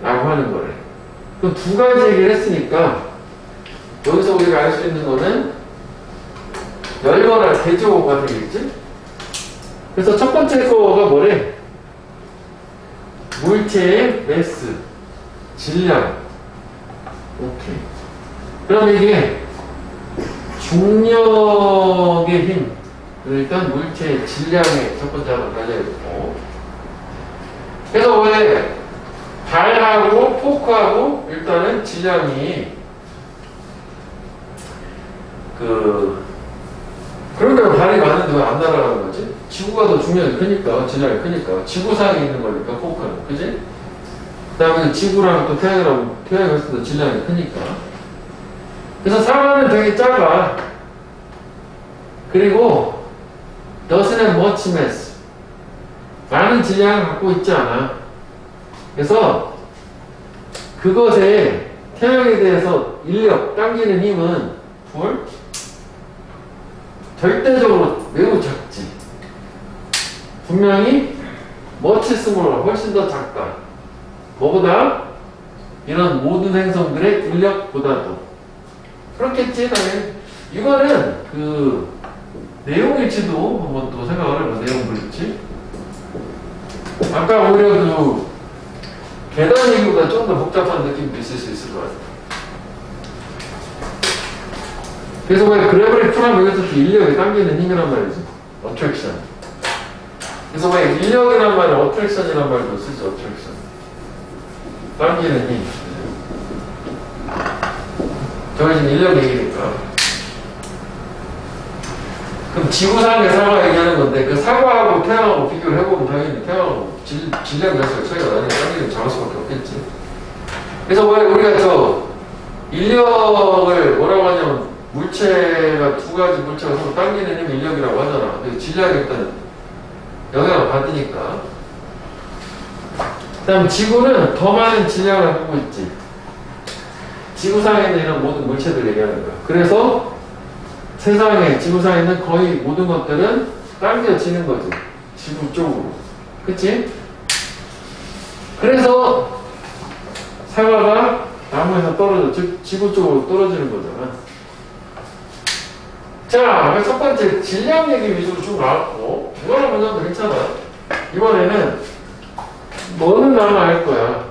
라고 하는 거래. 그럼 두 가지 얘기를 했으니까 여기서 우리가 알 수 있는 거는 열거나 개조가 되겠지? 그래서 첫 번째 거가 뭐래? 물체의 매스, 질량. 오케이. 그럼 이게 중력의 힘, 일단 물체의 질량에 첫 번째 하나 달려있고, 그래서 왜 발하고 포크하고 일단은 질량이 그러니까 발이 많은데 왜 안 날아가는 거지? 지구가 더 중력이 크니까, 질량이 크니까, 지구상에 있는 거니까 포크는, 그지? 그 다음에 지구랑 또 태양이랑 훨씬 더 질량이 크니까. 그래서 상하는 되게 작아. 그리고 doesn't have much mass. 많은 질량을 갖고 있지 않아. 그래서 그것에 태양에 대해서 인력, 당기는 힘은 절대적으로 매우 작지. 분명히 much smaller, 훨씬 더 작다. 뭐보다? 이런 모든 행성들의 인력보다도. 그렇겠지, 당연히. 이거는 내용일지도 한번 또 생각을 해봐. 내용물일지. 아까 오히려 계단 얘기보다 좀 더 복잡한 느낌도 있을 수 있을 것 같아. 그래서 왜 그래비티랑 여기서 인력이 당기는 힘이란 말이지. 어트랙션. 그래서 왜 인력이란 말은 어트랙션이란 말도 쓰지. 어트랙션. 당기는 힘. 저기 지금 인력 얘기니까. 그럼 지구상의 사과 얘기하는 건데, 그 사과하고 태양하고 비교를 해보면 당연히 태양하고 질량 자체가 차이가 나니까 당연히 작을 수밖에 없겠지. 그래서 왜 우리가 인력을 뭐라고 하냐면, 물체가 두 가지 물체가 서로 당기는 힘이 인력이라고 하잖아. 근데 질량이 일단 영향을 받으니까. 그 다음 지구는 더 많은 질량을 갖고 있지. 지구상에 있는 이런 모든 물체들 얘기하는 거야. 그래서 세상에, 지구상에 있는 거의 모든 것들은 당겨지는 거지. 지구 쪽으로. 그치? 그래서 사과가 나무에서 떨어져, 즉, 지구 쪽으로 떨어지는 거잖아. 자, 첫 번째 질량 얘기 위주로 쭉 나왔고, 이거는 먼저 괜찮아. 이번에는 뭐는 나만 알 거야.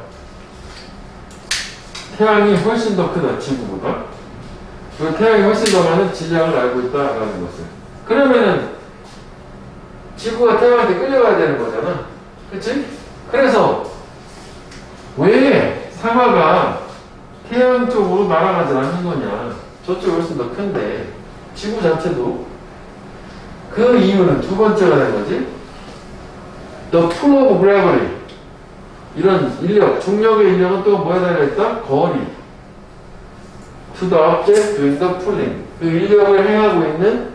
태양이 훨씬 더 크다, 지구보다. 그리고 태양이 훨씬 더 많은 질량을 알고 있다라는 것을. 그러면은 지구가 태양한테 끌려가야 되는 거잖아. 그치? 그래서 왜 상하가 태양 쪽으로 날아가지 않는 거냐. 저쪽이 훨씬 더 큰데 지구 자체도. 그 이유는 두 번째가 된 거지. The pull of gravity. 이런 인력, 중력의 인력은 또 뭐에 달려있다? 거리. To the object doing the pulling. 그 인력을 행하고 있는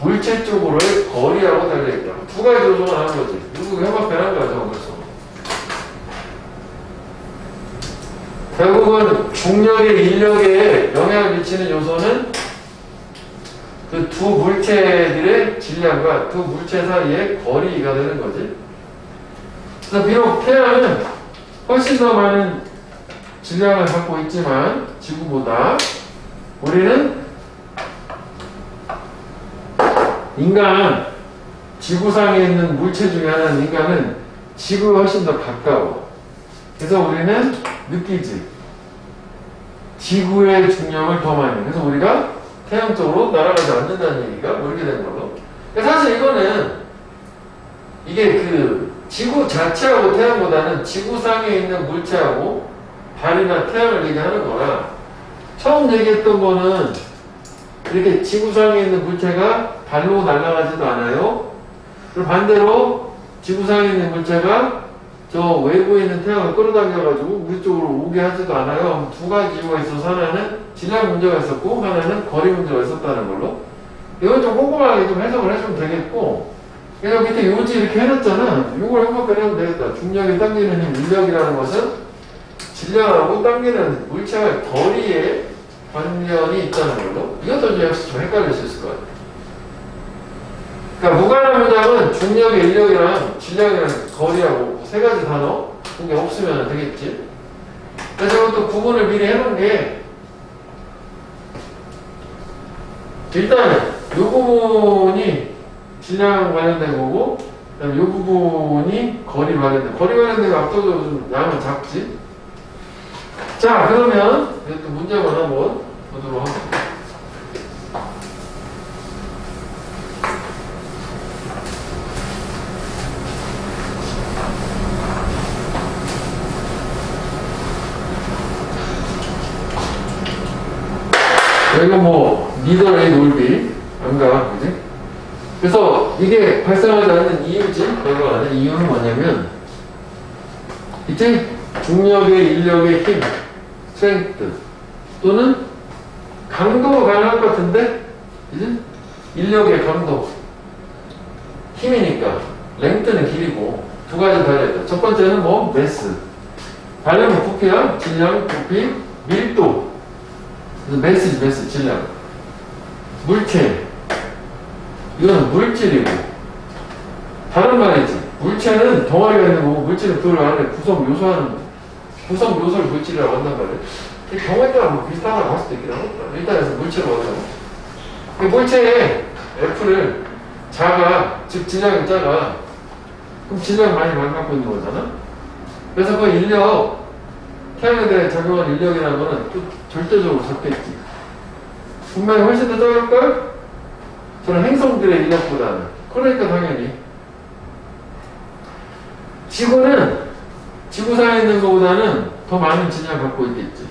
물체 쪽으로의 거리하고 달려있다. 두 가지 요소가 나온 거지. 이거 해박변한 거죠, 벌써. 결국은 중력의 인력에 영향을 미치는 요소는 그 두 물체들의 질량과 두 물체 사이의 거리가 되는 거지. 그래서 비록 태양은 훨씬 더 많은 질량을 갖고 있지만 지구보다 우리는 인간, 지구상에 있는 물체 중에 하나는 인간은 지구에 훨씬 더 가까워. 그래서 우리는 느끼지. 지구의 중력을 더 많이. 그래서 우리가 태양 쪽으로 날아가지 않는다는 얘기가 모르게 된 걸로. 사실 이거는 이게 지구 자체하고 태양보다는 지구상에 있는 물체하고 달이나 태양을 얘기하는 거라, 처음 얘기했던 거는 이렇게 지구상에 있는 물체가 달로 날아가지도 않아요. 그리고 반대로 지구상에 있는 물체가 저 외부에 있는 태양을 끌어당겨가지고 우리 쪽으로 오게 하지도 않아요. 두 가지 이유가 있어서 하나는 질량 문제가 있었고 하나는 거리 문제가 있었다는 걸로. 이건 좀 꼼꼼하게 좀 해석을 해주면 되겠고, 그래서 밑에 요지 이렇게 해놨잖아. 이걸 해석하면 되겠다. 중력이 당기는 힘, 인력이라는 것은 질량하고 당기는 물체와의 거리에 관련이 있다는 걸로. 이것도 이제 역시 좀 헷갈릴 수 있을 것 같아요. 그러니까 무관한 문장은 중력의 인력이랑 질량이랑 거리하고 세 가지 단어 그게 없으면 되겠지. 그래서 이것도 구분을 미리 해놓은 게 일단은 이 부분이 질량 관련된 거고 그다음에 이 부분이 거리 관련된 거리 관련된 거 압도적으로 좀 양은 작지. 자 그러면 이것도 문제만 한번 보도록 하겠습니다. 이거 뭐 미더의 놀비 안가 그지? 그래서 이게 발생하지 않는 이유지 별거 아니야. 이유는 뭐냐면 이제 중력의 인력의 힘 스트렝스 또는 강도가 가능할 것 같은데 그지? 인력의 강도 힘이니까 랭크는 길이고 두 가지 달려있다. 첫 번째는 뭐 매스 달려면 부피야 질량 부피 밀도 그래서 매스 질량 물체 이거는 물질이고 다른 말이지 물체는 덩어리가 있는 거고 물질은 그 안에 구성 요소를 물질이라고 한단 말이야. 이 덩어리랑 뭐 비슷하다고 할 수도 있긴 하겠다. 일단 해서 물체로 하자고. 물체의 F를 작아 즉 질량이 작아 그럼 질량 많이 갖고 있는 거잖아. 그래서 그 인력 태양에 대해 작용한 인력이라는 거는 또 절대적으로 작겠지. 분명히 훨씬 더 작을걸? 저는 행성들의 인력보다는. 그러니까 당연히 지구는 지구상에 있는 것보다는 더 많은 질량을 갖고 있겠지.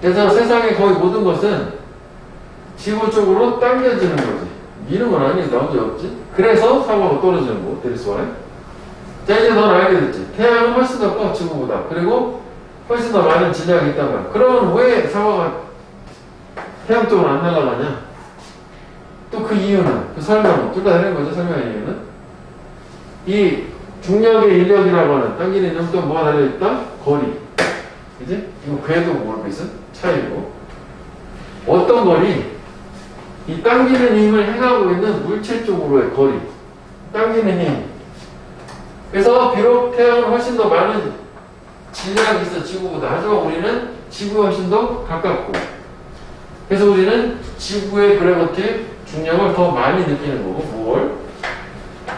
그래서 세상의 거의 모든 것은 지구 쪽으로 당겨지는 거지. 미는 건 아니지. 나 혼자 없지. 그래서 사고가 떨어지는 거. 데리스 와이. 자 이제 넌 알게 됐지. 태양은 훨씬 더 커 지구보다. 그리고 훨씬 더 많은 질량이 있단 말이야. 그러면 왜 사고가 태양 쪽으로 안 날아가냐? 또 그 이유는, 그 설명, 둘 다 되는 거죠, 설명의 이유는. 이 중력의 인력이라고 하는 당기는 이념 또 뭐가 달려있다? 거리. 그지? 이거 궤도 몰빛은 차이고. 어떤 거리? 이 당기는 힘을 행하고 있는 물체 쪽으로의 거리. 당기는 힘. 그래서 비록 태양은 훨씬 더 많은 질량이 있어, 지구보다. 하지만 우리는 지구에 훨씬 더 가깝고. 그래서 우리는 지구의 그래비티 중력을 더 많이 느끼는 거고, 뭘?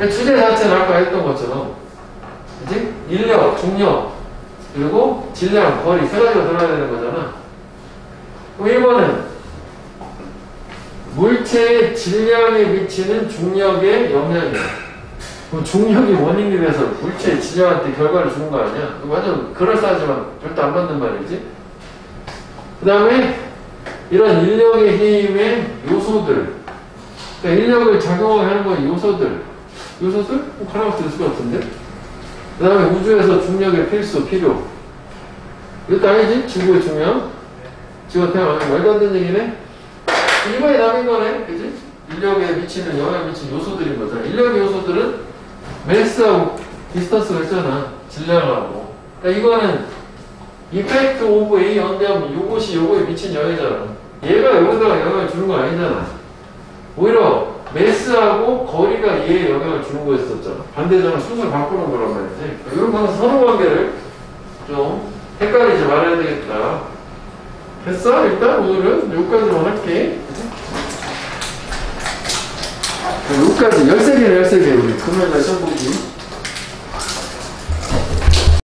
주제 자체는 아까 했던 것처럼, 그지? 인력, 중력, 그리고 질량, 거리, 세 가지가 들어야 되는 거잖아. 그럼 1번은 물체의 질량에 미치는 중력의 영향이야. 그럼 중력이 원인이 돼서 물체의 질량한테 결과를 주는 거 아니야? 완전 그럴싸하지만 절대 안 맞는 말이지. 그 다음에 이런 인력의 힘의 요소들, 그러니까 인력을 작용하게 하는 건 요소들? 하나가 들을 수가 없던데? 그 다음에 우주에서 중력의 필요. 이것도 아니지? 지구의 중력. 지구가 태양 아니고 말도 안 되는 얘기네? 이거에 남인 거네? 그지? 인력에 미치는, 영향을 미치는 요소들인 거잖아. 인력의 요소들은 매스하고 디스턴스가 있잖아. 질량하고. 그러니까 이거는 이펙트 오브 A 언대하면 요것이 요거에 미친 영향이잖아. 얘가 여기다가 영향을 주는 거 아니잖아. 오히려 매스하고 거리가 얘에 영향을 주는 거였었잖아. 반대잖아. 순서를 바꾸는 거란 말이지. 이런 거는 서로 관계를 좀 헷갈리지 말아야 되겠다. 됐어? 일단 오늘은 여기까지만 할게. 여기까지 13개네 13개 우리 금요일날